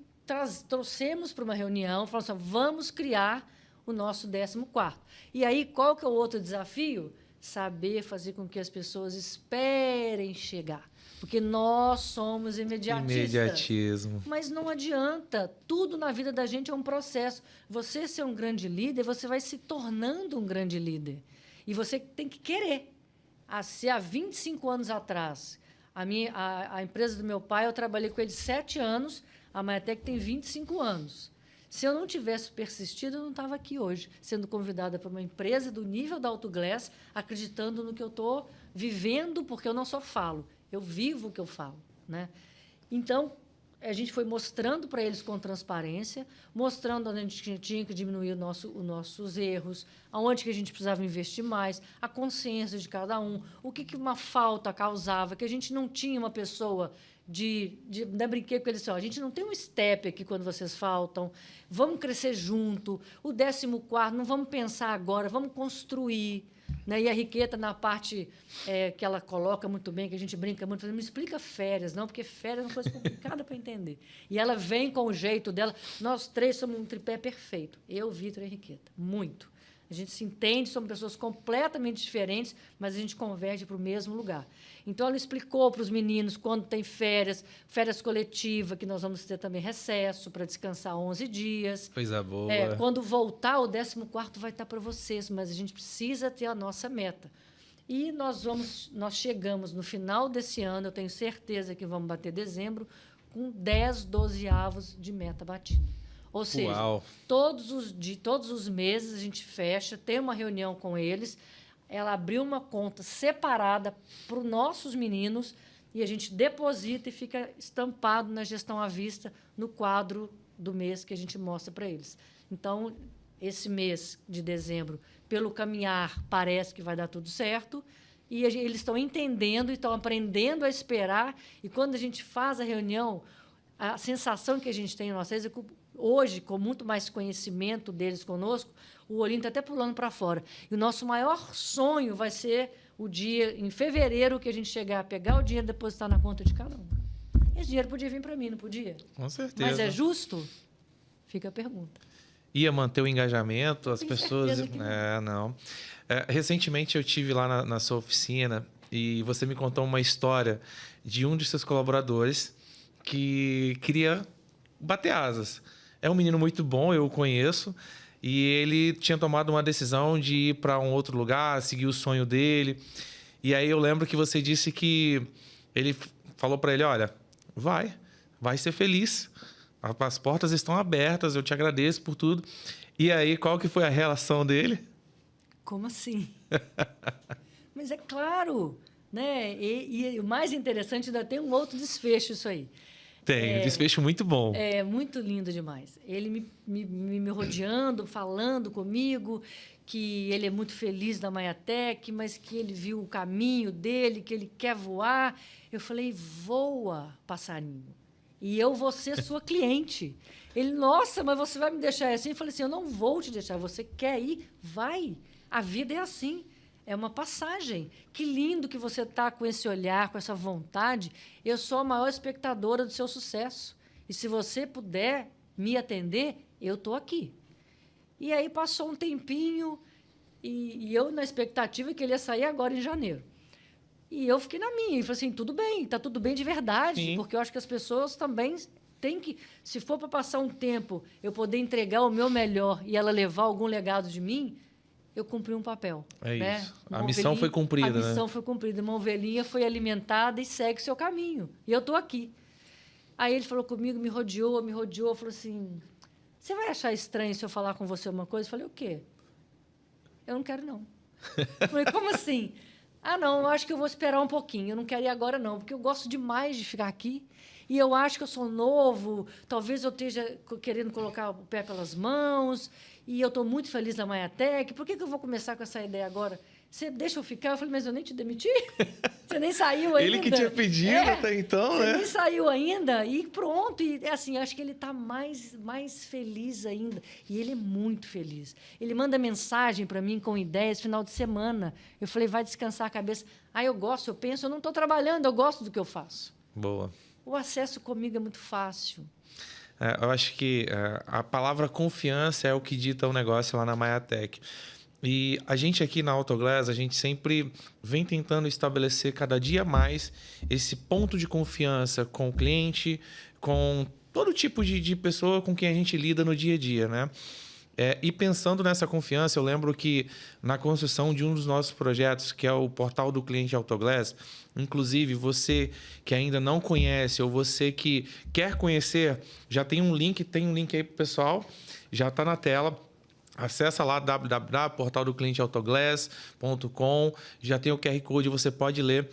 trouxemos para uma reunião, falamos assim, vamos criar o nosso 14º. E aí, qual que é o outro desafio? Saber fazer com que as pessoas esperem chegar. Porque nós somos imediatistas. Imediatismo. Mas não adianta. Tudo na vida da gente é um processo. Você ser um grande líder, você vai se tornando um grande líder. E você tem que querer. Se há 25 anos atrás, a empresa do meu pai, eu trabalhei com ele 7 anos, a Maiatech tem 25 anos. Se eu não tivesse persistido, eu não estava aqui hoje, sendo convidada para uma empresa do nível da Autoglass, acreditando no que eu estou vivendo, porque eu não só falo, eu vivo o que eu falo, né? Então, a gente foi mostrando para eles com transparência, mostrando onde a gente tinha que diminuir os nossos erros, aonde que a gente precisava investir mais, a consciência de cada um, o que uma falta causava, que a gente não tinha uma pessoa ainda brinquei com eles assim, a gente não tem um step aqui quando vocês faltam, vamos crescer junto, o 14º, não vamos pensar agora, vamos construir. Né? E a Henriqueta, na parte que ela coloca muito bem, que a gente brinca muito, me explica férias, não, porque férias é uma coisa complicada para entender. E ela vem com o jeito dela, nós 3 somos um tripé perfeito, eu, Vitor e a Henriqueta, muito. A gente se entende, somos pessoas completamente diferentes, mas a gente converge para o mesmo lugar. Então, ela explicou para os meninos quando tem férias coletivas, que nós vamos ter também recesso para descansar 11 dias. Coisa boa. Quando voltar, o 14º vai estar para vocês, mas a gente precisa ter a nossa meta. E nós chegamos no final desse ano, eu tenho certeza que vamos bater dezembro, com 10 dozeavos de meta batida. Ou seja, todos os meses a gente fecha, tem uma reunião com eles, ela abriu uma conta separada para os nossos meninos e a gente deposita e fica estampado na gestão à vista no quadro do mês que a gente mostra para eles. Então, esse mês de dezembro, pelo caminhar, parece que vai dar tudo certo e eles estão entendendo e estão aprendendo a esperar. E, quando a gente faz a reunião, a sensação que a gente tem em nossa hoje, com muito mais conhecimento deles conosco, o olhinho está até pulando para fora. E o nosso maior sonho vai ser o dia, em fevereiro, que a gente chegar a pegar o dinheiro e depositar na conta de cada um. Esse dinheiro podia vir para mim, não podia? Com certeza. Mas é justo? Fica a pergunta. Ia manter o engajamento, as pessoas... não. Recentemente, eu estive lá na sua oficina e você me contou uma história de um de seus colaboradores que queria bater asas. É um menino muito bom, eu o conheço, e ele tinha tomado uma decisão de ir para um outro lugar, seguir o sonho dele. E aí eu lembro que você disse que ele falou para ele, olha, vai ser feliz, as portas estão abertas, eu te agradeço por tudo. E aí, qual que foi a reação dele? Como assim? Mas é claro, né? E o mais interessante, ainda tem um outro desfecho isso aí. Tem, um desfecho muito bom. É muito lindo demais. Ele me rodeando, falando comigo, que ele é muito feliz na Maiatec, mas que ele viu o caminho dele, que ele quer voar. Eu falei, voa, passarinho, e eu vou ser sua cliente. Ele, nossa, mas você vai me deixar assim? Eu falei assim, eu não vou te deixar, você quer ir? Vai. A vida é assim. É uma passagem. Que lindo que você está com esse olhar, com essa vontade. Eu sou a maior espectadora do seu sucesso. E se você puder me atender, eu estou aqui. E aí passou um tempinho e eu na expectativa que ele ia sair agora em janeiro. E eu fiquei na minha. E falei assim, tudo bem, está tudo bem de verdade. Sim. Porque eu acho que as pessoas também têm que, se for para passar um tempo, eu poder entregar o meu melhor e ela levar algum legado de mim, eu cumpri um papel. É né? isso. A missão foi cumprida, né? A missão foi cumprida. Uma ovelhinha foi alimentada e segue seu caminho. E eu estou aqui. Aí ele falou comigo, me rodeou, falou assim, você vai achar estranho se eu falar com você uma coisa? Eu falei, o quê? Eu não quero, não. Eu falei, como assim? Ah, não, eu acho que eu vou esperar um pouquinho. Eu não quero ir agora, não, porque eu gosto demais de ficar aqui. E eu acho que eu sou novo, talvez eu esteja querendo colocar o pé pelas mãos, e eu estou muito feliz na Maiatec. Por que eu vou começar com essa ideia agora? Você deixa eu ficar? Eu falei, mas eu nem te demiti? Você nem saiu ainda. Ele que tinha pedido até então, né? Você nem saiu ainda, e pronto. E, assim, acho que ele está mais feliz ainda. E ele é muito feliz. Ele manda mensagem para mim com ideias final de semana. Eu falei, vai descansar a cabeça. Ah, eu gosto, eu penso, eu não estou trabalhando, eu gosto do que eu faço. Boa. O acesso comigo é muito fácil. Eu acho que a palavra confiança é o que dita o negócio lá na Maiatec. E a gente aqui na Autoglass, a gente sempre vem tentando estabelecer cada dia mais esse ponto de confiança com o cliente, com todo tipo de pessoa com quem a gente lida no dia a dia, né? E pensando nessa confiança, eu lembro que na construção de um dos nossos projetos, que é o Portal do Cliente Autoglass, inclusive você que ainda não conhece ou você que quer conhecer, já tem um link aí para o pessoal, já está na tela. Acessa lá www.portaldoclienteautoglass.com, já tem o QR Code, você pode ler.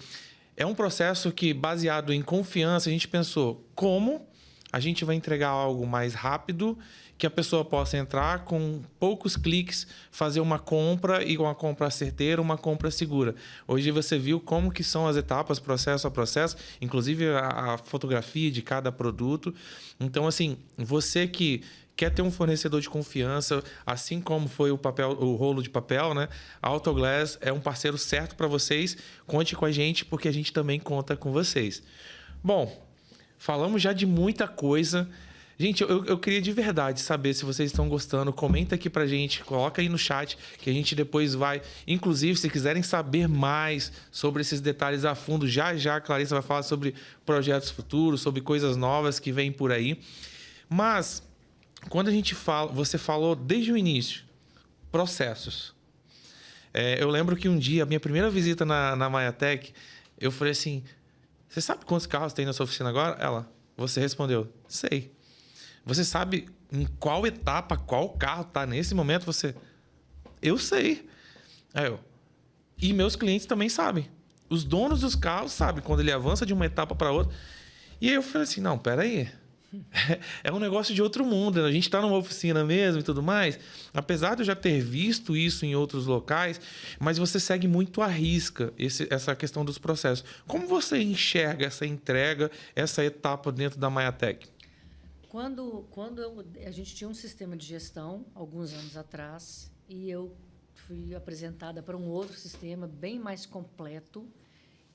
É um processo que, baseado em confiança, a gente pensou como a gente vai entregar algo mais rápido, que a pessoa possa entrar com poucos cliques, fazer uma compra e uma compra certeira, uma compra segura. Hoje você viu como que são as etapas, processo a processo, inclusive a fotografia de cada produto. Então, assim, você que quer ter um fornecedor de confiança, assim como foi o rolo de papel, né? A Autoglass é um parceiro certo para vocês. Conte com a gente, porque a gente também conta com vocês. Bom, falamos já de muita coisa. Gente, eu queria de verdade saber se vocês estão gostando. Comenta aqui pra gente, coloca aí no chat, que a gente depois vai... Inclusive, se quiserem saber mais sobre esses detalhes a fundo, já a Clarissa vai falar sobre projetos futuros, sobre coisas novas que vêm por aí. Mas, quando a gente fala... Você falou desde o início, processos. Eu lembro que um dia, a minha primeira visita na Maiatec, eu falei assim, você sabe quantos carros tem na sua oficina agora? Você respondeu, sei. Você sabe em qual etapa, qual carro está nesse momento? Eu sei. E meus clientes também sabem. Os donos dos carros sabem quando ele avança de uma etapa para outra. E aí eu falei assim, não, peraí. É um negócio de outro mundo. A gente está numa oficina mesmo e tudo mais. Apesar de eu já ter visto isso em outros locais, mas você segue muito à risca essa questão dos processos. Como você enxerga essa entrega, essa etapa dentro da Maiatec? Quando a gente tinha um sistema de gestão, alguns anos atrás, e eu fui apresentada para um outro sistema bem mais completo,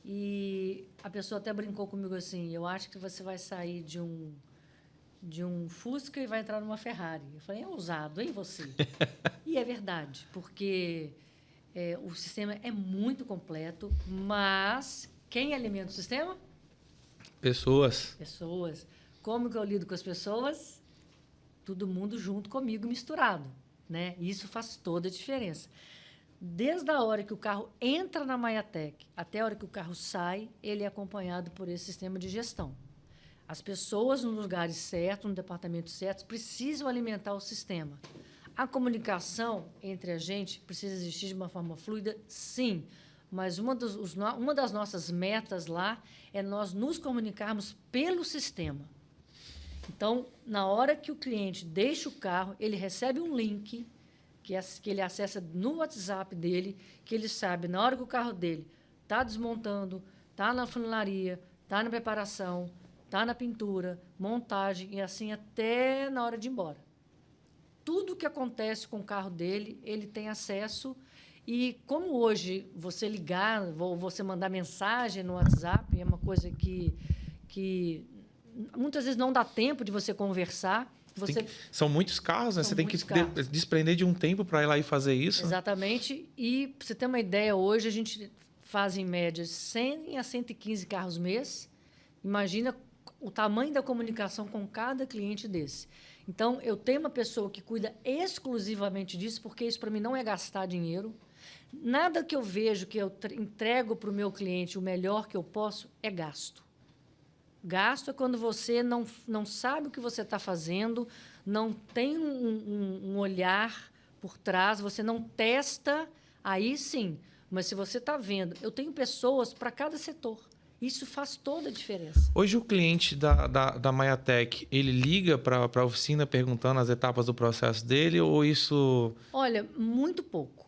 e a pessoa até brincou comigo assim, eu acho que você vai sair de um Fusca e vai entrar numa Ferrari. Eu falei, é ousado, hein, você? E é verdade, porque o sistema é muito completo, mas quem alimenta o sistema? Pessoas. Como que eu lido com as pessoas? Todo mundo junto comigo, misturado, né? Isso faz toda a diferença. Desde a hora que o carro entra na Maiatec até a hora que o carro sai, ele é acompanhado por esse sistema de gestão. As pessoas nos lugares certos, no departamento certo, precisam alimentar o sistema. A comunicação entre a gente precisa existir de uma forma fluida, sim. Mas uma das nossas metas lá é nós nos comunicarmos pelo sistema. Então, na hora que o cliente deixa o carro, ele recebe um link que ele acessa no WhatsApp dele, que ele sabe, na hora que o carro dele está desmontando, está na funilaria, está na preparação, está na pintura, montagem, e assim até na hora de ir embora. Tudo que acontece com o carro dele, ele tem acesso. E como hoje você ligar, ou você mandar mensagem no WhatsApp, é uma coisa que muitas vezes não dá tempo de você conversar. São muitos carros, né? Você tem que desprender de um tempo para ir lá e fazer isso. Exatamente. E, para você ter uma ideia, hoje a gente faz, em média, 100 a 115 carros mês. Imagina o tamanho da comunicação com cada cliente desse. Então, eu tenho uma pessoa que cuida exclusivamente disso, porque isso, para mim, não é gastar dinheiro. Nada que eu vejo, que eu entrego para o meu cliente o melhor que eu posso, é gasto. Gasto é quando você não sabe o que você está fazendo, não tem um olhar por trás, você não testa, aí sim. Mas se você está vendo, eu tenho pessoas para cada setor. Isso faz toda a diferença. Hoje o cliente da Maiatech, ele liga para a oficina perguntando as etapas do processo dele ou isso... Olha, muito pouco.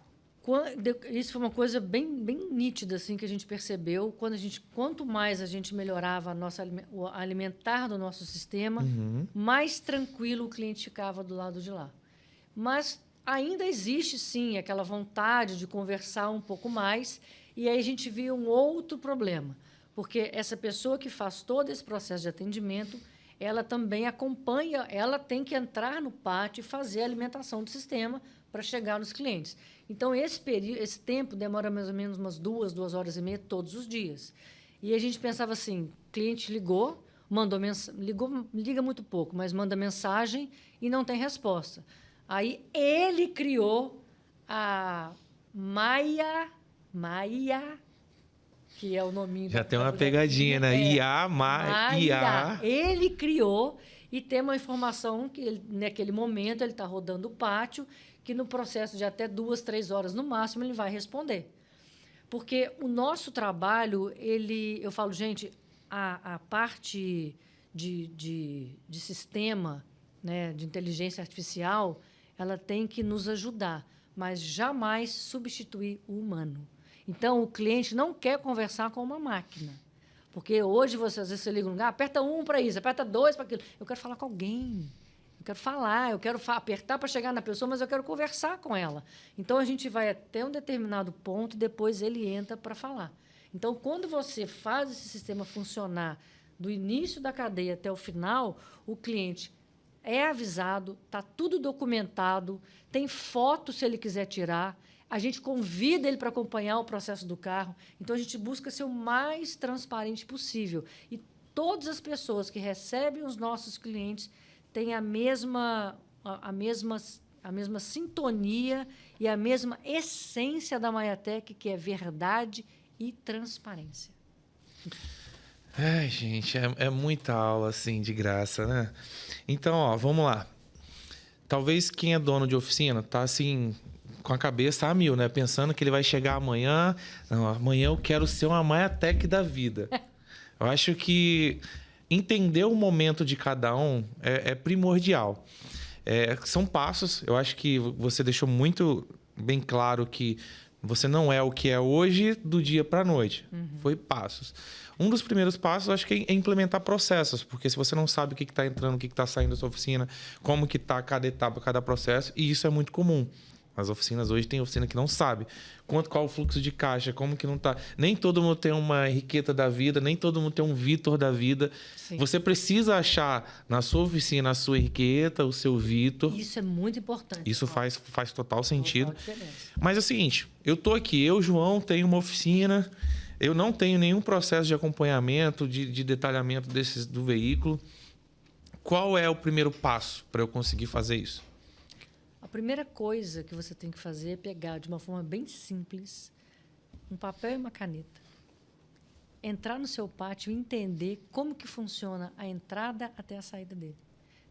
Isso foi uma coisa bem nítida assim, que a gente percebeu. Quanto mais a gente melhorava o alimentar do nosso sistema, mais tranquilo o cliente ficava do lado de lá. Mas ainda existe, sim, aquela vontade de conversar um pouco mais. E aí a gente viu um outro problema. Porque essa pessoa que faz todo esse processo de atendimento, ela também acompanha, ela tem que entrar no pátio e fazer a alimentação do sistema para chegar nos clientes. Então, esse tempo demora mais ou menos umas 2 horas e meia todos os dias. E a gente pensava assim, o cliente ligou, liga muito pouco, mas manda mensagem e não tem resposta. Aí ele criou a Maia, que é o nominho... Já tem uma pegadinha, né? IA. Ele criou e tem uma informação que naquele momento ele está rodando o pátio, que no processo de até 2, 3 horas no máximo ele vai responder. Porque o nosso trabalho, eu falo, gente, a parte de sistema, né, de inteligência artificial, ela tem que nos ajudar, mas jamais substituir o humano. Então, o cliente não quer conversar com uma máquina. Porque hoje, às vezes, você liga um lugar, aperta 1 para isso, aperta 2 para aquilo. Eu quero falar com alguém. Eu quero falar, eu quero apertar para chegar na pessoa, mas eu quero conversar com ela. Então, a gente vai até um determinado ponto e depois ele entra para falar. Então, quando você faz esse sistema funcionar do início da cadeia até o final, o cliente é avisado, está tudo documentado, tem foto se ele quiser tirar, a gente convida ele para acompanhar o processo do carro. Então, a gente busca ser o mais transparente possível. E todas as pessoas que recebem os nossos clientes têm a mesma sintonia e a mesma essência da Maiatech, que é verdade e transparência. Ai, gente, é muita aula, assim, de graça, né? Então, ó, vamos lá. Talvez quem é dono de oficina tá, assim, com a cabeça a mil, né? Pensando que ele vai chegar amanhã. Não, amanhã eu quero ser uma Maiatech da vida. Eu acho que entender o momento de cada um é primordial. São passos. Eu acho que você deixou muito bem claro que você não é o que é hoje do dia para a noite. Foi passos. Um dos primeiros passos, eu acho que é implementar processos, porque se você não sabe o que está entrando, o que está saindo da sua oficina, como que está cada etapa, cada processo, e isso é muito comum. As oficinas hoje tem oficina que não sabe qual o fluxo de caixa, como que não está. Nem todo mundo tem uma Henriqueta da vida, nem todo mundo tem um Vitor da vida. Sim. Você precisa achar na sua oficina a sua Henriqueta, o seu Vitor. Isso é muito importante. Isso faz total sentido. Mas é o seguinte, eu tô aqui, eu, João, tenho uma oficina, eu não tenho nenhum processo de acompanhamento, de detalhamento do veículo. Qual é o primeiro passo para eu conseguir fazer isso? A primeira coisa que você tem que fazer é pegar, de uma forma bem simples, um papel e uma caneta, entrar no seu pátio e entender como que funciona a entrada até a saída dele.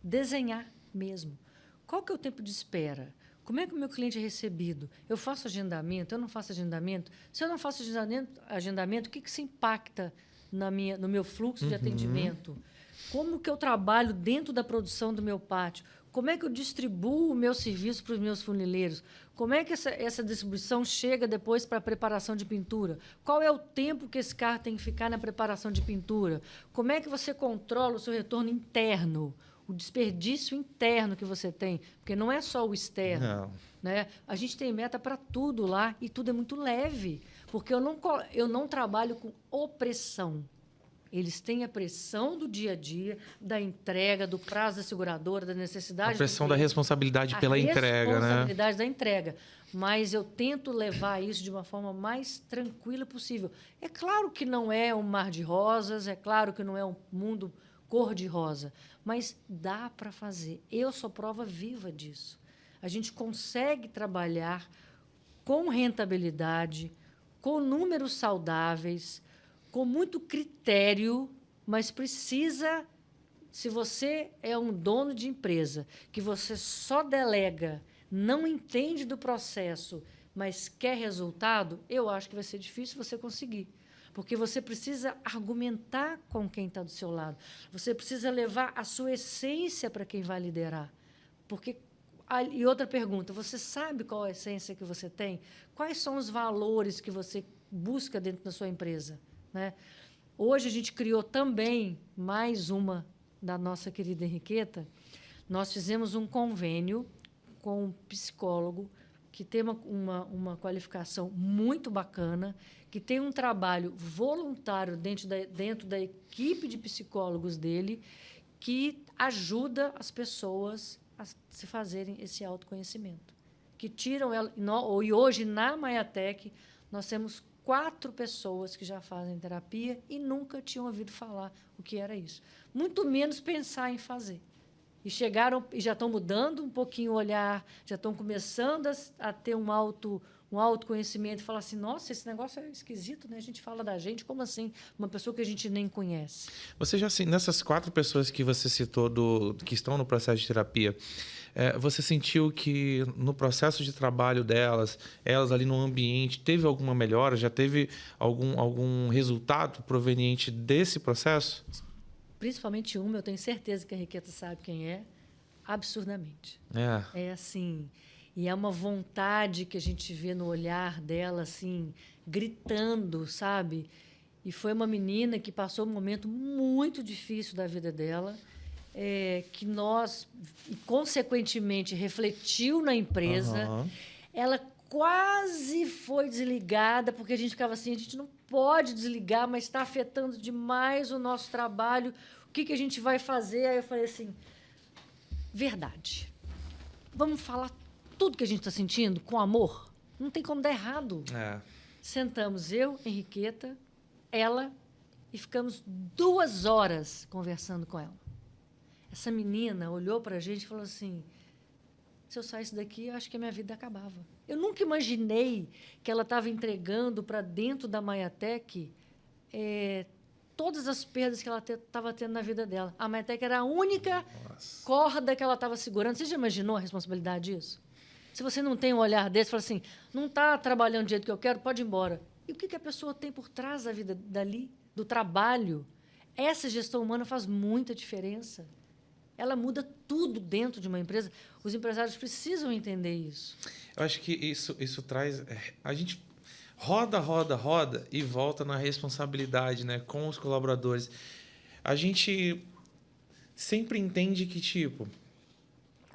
Desenhar mesmo. Qual que é o tempo de espera? Como é que o meu cliente é recebido? Eu faço agendamento? Eu não faço agendamento? Se eu não faço agendamento, o que se impacta no meu fluxo de atendimento? Como que eu trabalho dentro da produção do meu pátio? Como é que eu distribuo o meu serviço para os meus funileiros? Como é que essa distribuição chega depois para a preparação de pintura? Qual é o tempo que esse carro tem que ficar na preparação de pintura? Como é que você controla o seu retorno interno? O desperdício interno que você tem, porque não é só o externo. Não. Né? A gente tem meta para tudo lá e tudo é muito leve, porque eu não trabalho com opressão. Eles têm a pressão do dia a dia, da entrega, do prazo da seguradora, da necessidade... A pressão da responsabilidade pela entrega, né? A responsabilidade da entrega. Mas eu tento levar isso de uma forma mais tranquila possível. É claro que não é um mar de rosas, é claro que não é um mundo cor-de-rosa, mas dá para fazer. Eu sou prova viva disso. A gente consegue trabalhar com rentabilidade, com números saudáveis, com muito critério, mas precisa, se você é um dono de empresa, que você só delega, não entende do processo, mas quer resultado, eu acho que vai ser difícil você conseguir. Porque você precisa argumentar com quem está do seu lado. Você precisa levar a sua essência para quem vai liderar. Porque, e outra pergunta, você sabe qual a essência que você tem? Quais são os valores que você busca dentro da sua empresa? Né? Hoje, a gente criou também mais uma da nossa querida Henriqueta. Nós fizemos um convênio com um psicólogo que tem uma qualificação muito bacana, que tem um trabalho voluntário dentro da equipe de psicólogos dele, que ajuda as pessoas a se fazerem esse autoconhecimento. Que tiram ela... E hoje, na Maiatec, nós temos 4 pessoas que já fazem terapia e nunca tinham ouvido falar o que era isso. Muito menos pensar em fazer. E chegaram e já estão mudando um pouquinho o olhar, já estão começando a ter um autoconhecimento e falar assim, nossa, esse negócio é esquisito, né? A gente fala da gente, como assim? Uma pessoa que a gente nem conhece. Você já, nessas 4 pessoas que você citou que estão no processo de terapia, você sentiu que no processo de trabalho delas, elas ali no ambiente, teve alguma melhora? Já teve algum resultado proveniente desse processo? Principalmente uma, eu tenho certeza que a Henriqueta sabe quem é, absurdamente. É assim, e é uma vontade que a gente vê no olhar dela, assim, gritando, sabe? E foi uma menina que passou um momento muito difícil da vida dela, que nós, consequentemente, refletiu na empresa. Uhum. Ela quase foi desligada, porque a gente ficava assim, a gente não pode desligar, mas está afetando demais o nosso trabalho. O que a gente vai fazer? Aí eu falei assim, verdade. Vamos falar tudo que a gente está sentindo com amor? Não tem como dar errado. Sentamos eu, Henriqueta, ela, e ficamos 2 horas conversando com ela. Essa menina olhou para a gente e falou assim, se eu saísse daqui, eu acho que a minha vida acabava. Eu nunca imaginei que ela estava entregando para dentro da Maiatec todas as perdas que ela estava tendo na vida dela. A Maiatec era a única corda que ela estava segurando. Você já imaginou a responsabilidade disso? Se você não tem um olhar desse, fala assim, não está trabalhando do jeito que eu quero, pode ir embora. E o que a pessoa tem por trás da vida dali, do trabalho? Essa gestão humana faz muita diferença. Ela muda tudo dentro de uma empresa. Os empresários precisam entender isso. Eu acho que isso traz... A gente roda e volta na responsabilidade, né, com os colaboradores. A gente sempre entende que,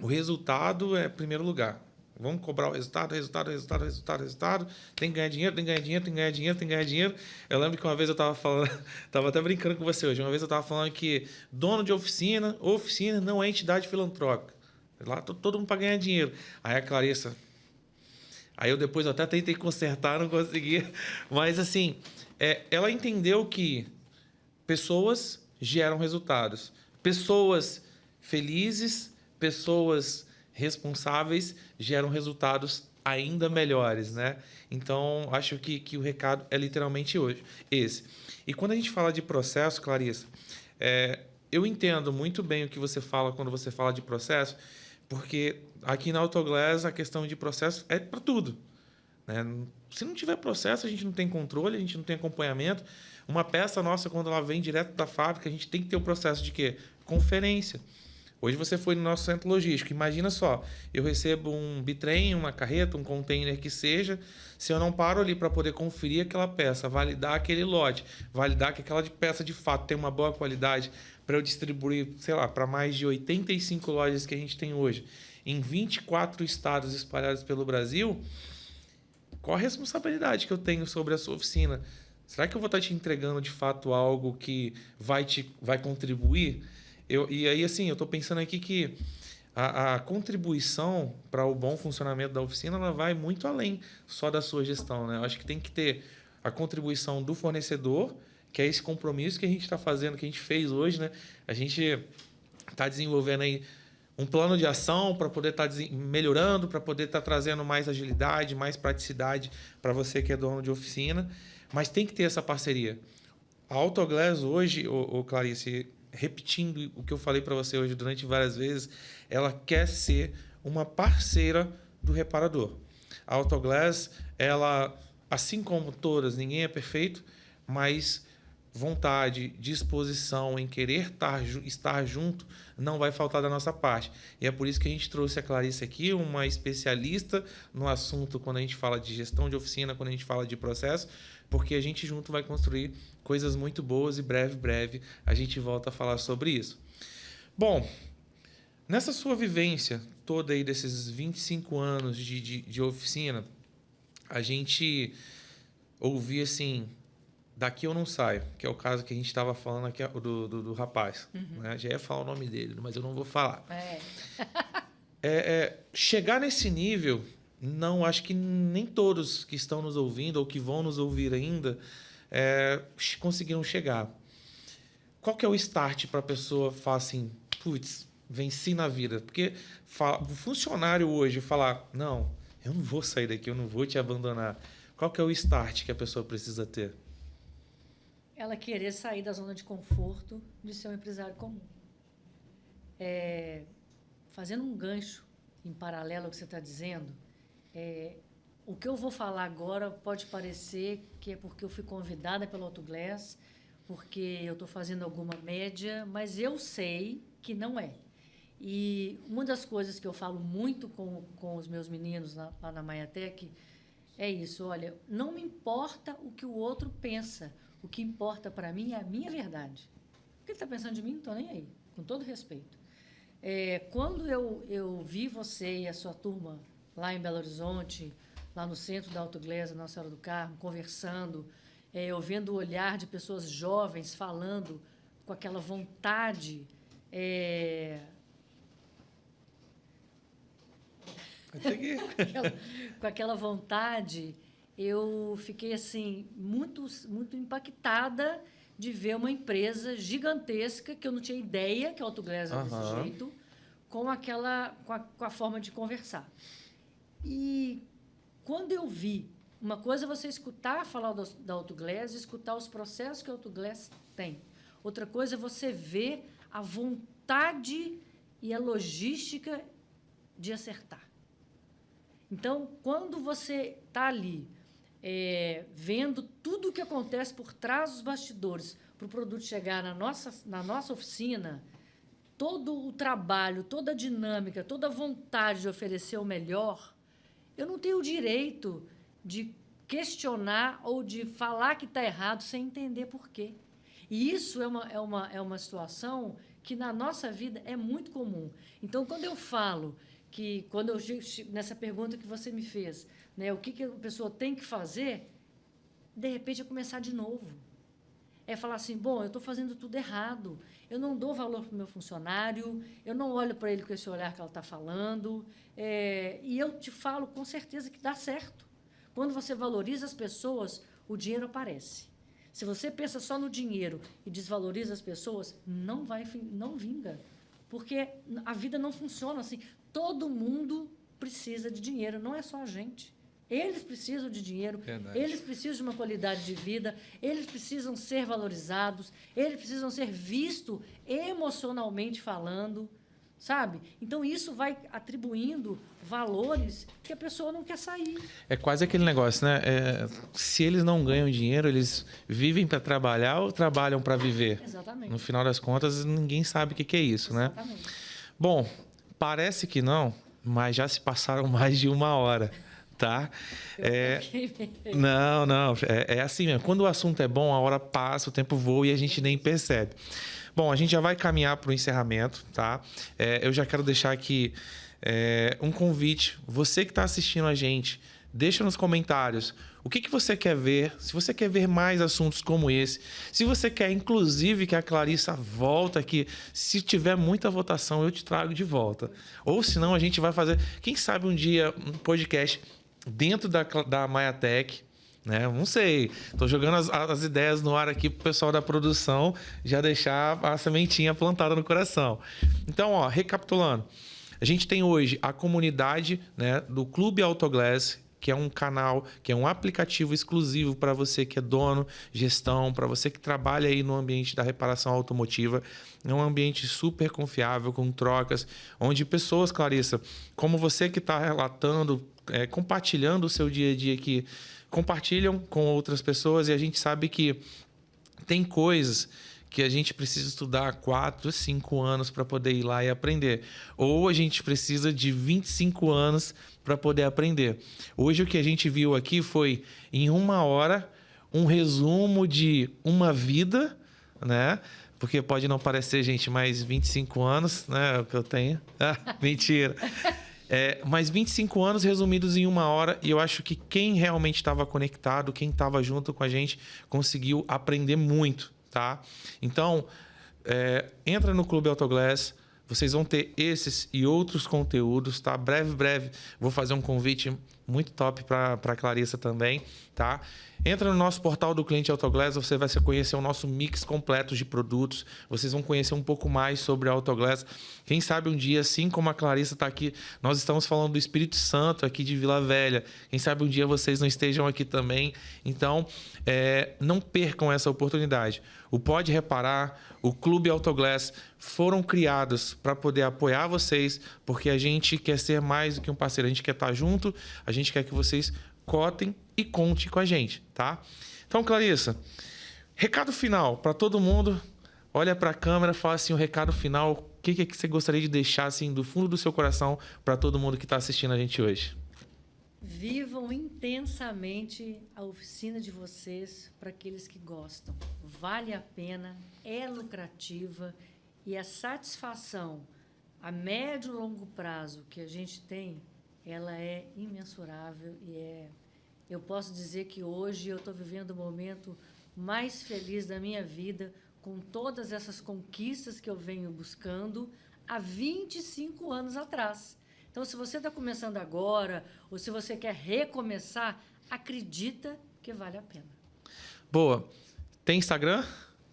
o resultado é primeiro lugar. Vamos cobrar o resultado. Tem que ganhar dinheiro. Eu lembro que uma vez eu estava falando, estava até brincando com você hoje, uma vez eu estava falando que dono de oficina não é entidade filantrópica. Lá todo mundo para ganhar dinheiro. Aí a Clarissa... Aí eu depois até tentei consertar, não consegui. Mas, assim, ela entendeu que pessoas geram resultados. Pessoas felizes, pessoas responsáveis geram resultados ainda melhores, né? Então, acho que o recado é literalmente esse. E quando a gente fala de processo, Clarissa, eu entendo muito bem o que você fala quando você fala de processo, porque aqui na Autoglass a questão de processo é para tudo, né? Se não tiver processo, a gente não tem controle, a gente não tem acompanhamento. Uma peça nossa, quando ela vem direto da fábrica, a gente tem que ter o processo de quê? Conferência. Hoje você foi no nosso centro logístico. Imagina só, eu recebo um bitrem, uma carreta, um container que seja, se eu não paro ali para poder conferir aquela peça, validar aquele lote, validar que aquela peça de fato tem uma boa qualidade para eu distribuir, sei lá, para mais de 85 lojas que a gente tem hoje, em 24 estados espalhados pelo Brasil, qual a responsabilidade que eu tenho sobre a sua oficina? Será que eu vou estar te entregando de fato algo que vai contribuir? E aí, assim, eu estou pensando aqui que a contribuição para o bom funcionamento da oficina ela vai muito além só da sua gestão, né? Eu acho que tem que ter a contribuição do fornecedor, que é esse compromisso que a gente está fazendo, que a gente fez hoje, né? A gente está desenvolvendo aí um plano de ação para poder estar melhorando, para poder estar trazendo mais agilidade, mais praticidade para você que é dono de oficina, mas tem que ter essa parceria. A Autoglass hoje, Clarice, repetindo o que eu falei para você hoje durante várias vezes, ela quer ser uma parceira do reparador. A Autoglass, ela, assim como todas, ninguém é perfeito, mas vontade, disposição em querer estar junto não vai faltar da nossa parte. E é por isso que a gente trouxe a Clarice aqui, uma especialista no assunto quando a gente fala de gestão de oficina, quando a gente fala de processo, porque a gente junto vai construir coisas muito boas e breve a gente volta a falar sobre isso. Bom, nessa sua vivência toda aí desses 25 anos de oficina, a gente ouvia assim, daqui eu não saio, que é o caso que a gente estava falando aqui do rapaz. Uhum. Né? Já ia falar o nome dele, mas eu não vou falar. Chegar nesse nível, não, acho que nem todos que estão nos ouvindo ou que vão nos ouvir ainda conseguiram chegar. Qual que é o start para a pessoa falar assim, putz, venci na vida? Porque o funcionário hoje falar, não, eu não vou sair daqui, eu não vou te abandonar. Qual que é o start que a pessoa precisa ter? Ela querer sair da zona de conforto de ser um empresário comum. Fazendo um gancho em paralelo ao que você está dizendo, o que eu vou falar agora pode parecer que é porque eu fui convidada pela Autoglass, porque eu estou fazendo alguma média, mas eu sei que não é. E uma das coisas que eu falo muito com os meus meninos lá na Maiatec é isso, olha, não me importa o que o outro pensa, o que importa para mim é a minha verdade. O que ele está pensando de mim, não estou nem aí, com todo respeito. Quando eu vi você e a sua turma lá em Belo Horizonte, lá no centro da Autoglass, Nossa Senhora do Carmo, conversando, eu vendo o olhar de pessoas jovens falando com aquela vontade... com aquela vontade, eu fiquei assim muito, muito impactada de ver uma empresa gigantesca que eu não tinha ideia que a Autoglass era desse jeito, com a forma de conversar. E quando eu vi, uma coisa é você escutar falar da Autoglass, escutar os processos que a Autoglass tem. Outra coisa é você ver a vontade e a logística de acertar. Então, quando você está ali vendo tudo o que acontece por trás dos bastidores para o produto chegar na nossa oficina, todo o trabalho, toda a dinâmica, toda a vontade de oferecer o melhor, eu não tenho o direito de questionar ou de falar que está errado sem entender por quê. E isso é uma situação que, na nossa vida, é muito comum. Então, quando eu falo... quando eu nessa pergunta que você me fez, né, o que a pessoa tem que fazer, de repente é começar de novo. É falar assim, bom, eu estou fazendo tudo errado, eu não dou valor para o meu funcionário, eu não olho para ele com esse olhar que ela está falando, e eu te falo com certeza que dá certo. Quando você valoriza as pessoas, o dinheiro aparece. Se você pensa só no dinheiro e desvaloriza as pessoas, não vinga. Porque a vida não funciona assim. Todo mundo precisa de dinheiro, não é só a gente. Eles precisam de dinheiro, verdade. Eles precisam de uma qualidade de vida, eles precisam ser valorizados, eles precisam ser vistos emocionalmente falando. sabe? Então, isso vai atribuindo valores que a pessoa não quer sair. É quase aquele negócio, né? Se eles não ganham dinheiro, eles vivem para trabalhar ou trabalham para viver? Exatamente. No final das contas, ninguém sabe o que é isso, né? Exatamente. Bom, parece que não, mas já se passaram mais de 1 hora, tá? Não, é assim mesmo. Quando o assunto é bom, a hora passa, o tempo voa e a gente nem percebe. Bom, a gente já vai caminhar para o encerramento, tá? Eu já quero deixar aqui um convite. Você que está assistindo a gente, deixa nos comentários o que você quer ver, se você quer ver mais assuntos como esse, se você quer, inclusive, que a Clarissa volta aqui. Se tiver muita votação, eu te trago de volta. Ou senão a gente vai fazer, quem sabe um dia, um podcast dentro da Maiatech, né? Não sei, estou jogando as ideias no ar aqui para o pessoal da produção já deixar a sementinha plantada no coração. Então, ó, recapitulando, a gente tem hoje a comunidade, né, do Clube Autoglass, que é um canal, que é um aplicativo exclusivo para você que é dono, gestão, para você que trabalha aí no ambiente da reparação automotiva. É um ambiente super confiável, com trocas, onde pessoas, Clarissa, como você que está relatando, compartilhando o seu dia a dia aqui, compartilham com outras pessoas, e a gente sabe que tem coisas que a gente precisa estudar 4, 5 anos para poder ir lá e aprender. Ou a gente precisa de 25 anos para poder aprender. Hoje o que a gente viu aqui foi, em 1 hora, um resumo de uma vida, né? Porque pode não parecer, gente, mais 25 anos, né? É o que eu tenho. Mentira. Mas 25 anos resumidos em 1 hora, e eu acho que quem realmente estava conectado, quem estava junto com a gente, conseguiu aprender muito, tá? Então, entra no Clube Autoglass, vocês vão ter esses e outros conteúdos, tá? Breve, vou fazer um convite muito top para a Clarissa também, tá? Entra no nosso portal do Cliente Autoglass, você vai conhecer o nosso mix completo de produtos, vocês vão conhecer um pouco mais sobre a Autoglass. Quem sabe um dia, assim como a Clarissa está aqui, nós estamos falando do Espírito Santo aqui de Vila Velha. Quem sabe um dia vocês não estejam aqui também. Então, não percam essa oportunidade. O Pode Reparar, o Clube Autoglass foram criados para poder apoiar vocês, porque a gente quer ser mais do que um parceiro, a gente quer estar junto, a gente quer que vocês cotem e conte com a gente, tá? Então, Clarissa, recado final para todo mundo. Olha para a câmera, fala assim, o recado final, o que você gostaria de deixar assim do fundo do seu coração para todo mundo que está assistindo a gente hoje? Vivam intensamente a oficina de vocês para aqueles que gostam. Vale a pena, é lucrativa, e a satisfação a médio e longo prazo que a gente tem, ela é imensurável, e eu posso dizer que hoje eu estou vivendo o momento mais feliz da minha vida, com todas essas conquistas que eu venho buscando há 25 anos atrás. Então, se você está começando agora, ou se você quer recomeçar, acredita que vale a pena. Boa. Tem Instagram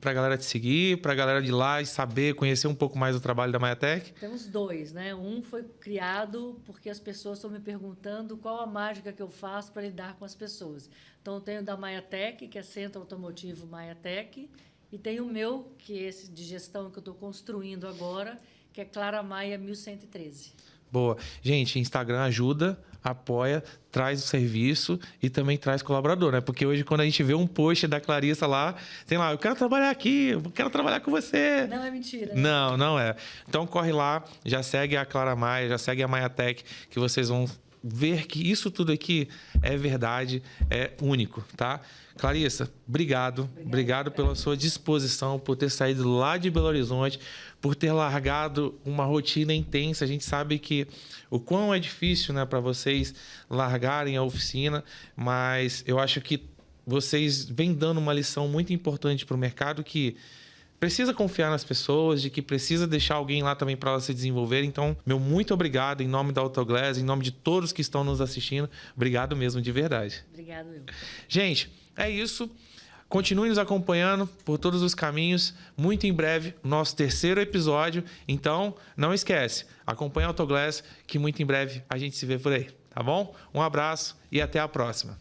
para a galera te seguir, para a galera de lá e saber, conhecer um pouco mais do trabalho da Maiatech? Temos 2, né? Um foi criado porque as pessoas estão me perguntando qual a mágica que eu faço para lidar com as pessoas. Então, eu tenho da Maiatech, que é Centro Automotivo Maiatech, e tem o meu, que é esse de gestão que eu estou construindo agora, que é Clara Maia 1113. Boa. Gente, Instagram ajuda, apoia, traz o serviço e também traz colaborador, né? Porque hoje, quando a gente vê um post da Clarissa lá, tem lá, eu quero trabalhar aqui, eu quero trabalhar com você. Não é mentira. Né? Não é. Então, corre lá, já segue a Clara Maia, já segue a Maiatech, que vocês vão ver que isso tudo aqui é verdade, é único, tá? Clarissa, obrigado pela sua disposição, por ter saído lá de Belo Horizonte, por ter largado uma rotina intensa. A gente sabe que o quão é difícil, né, para vocês largarem a oficina, mas eu acho que vocês vêm dando uma lição muito importante para o mercado, que precisa confiar nas pessoas, de que precisa deixar alguém lá também para elas se desenvolverem. Então, meu muito obrigado em nome da Autoglass, em nome de todos que estão nos assistindo. Obrigado mesmo, de verdade. Obrigado, eu. Gente, é isso. Continue nos acompanhando por todos os caminhos. Muito em breve, nosso 3º episódio. Então, não esquece, acompanha a Autoglass, que muito em breve a gente se vê por aí, tá bom? Um abraço e até a próxima.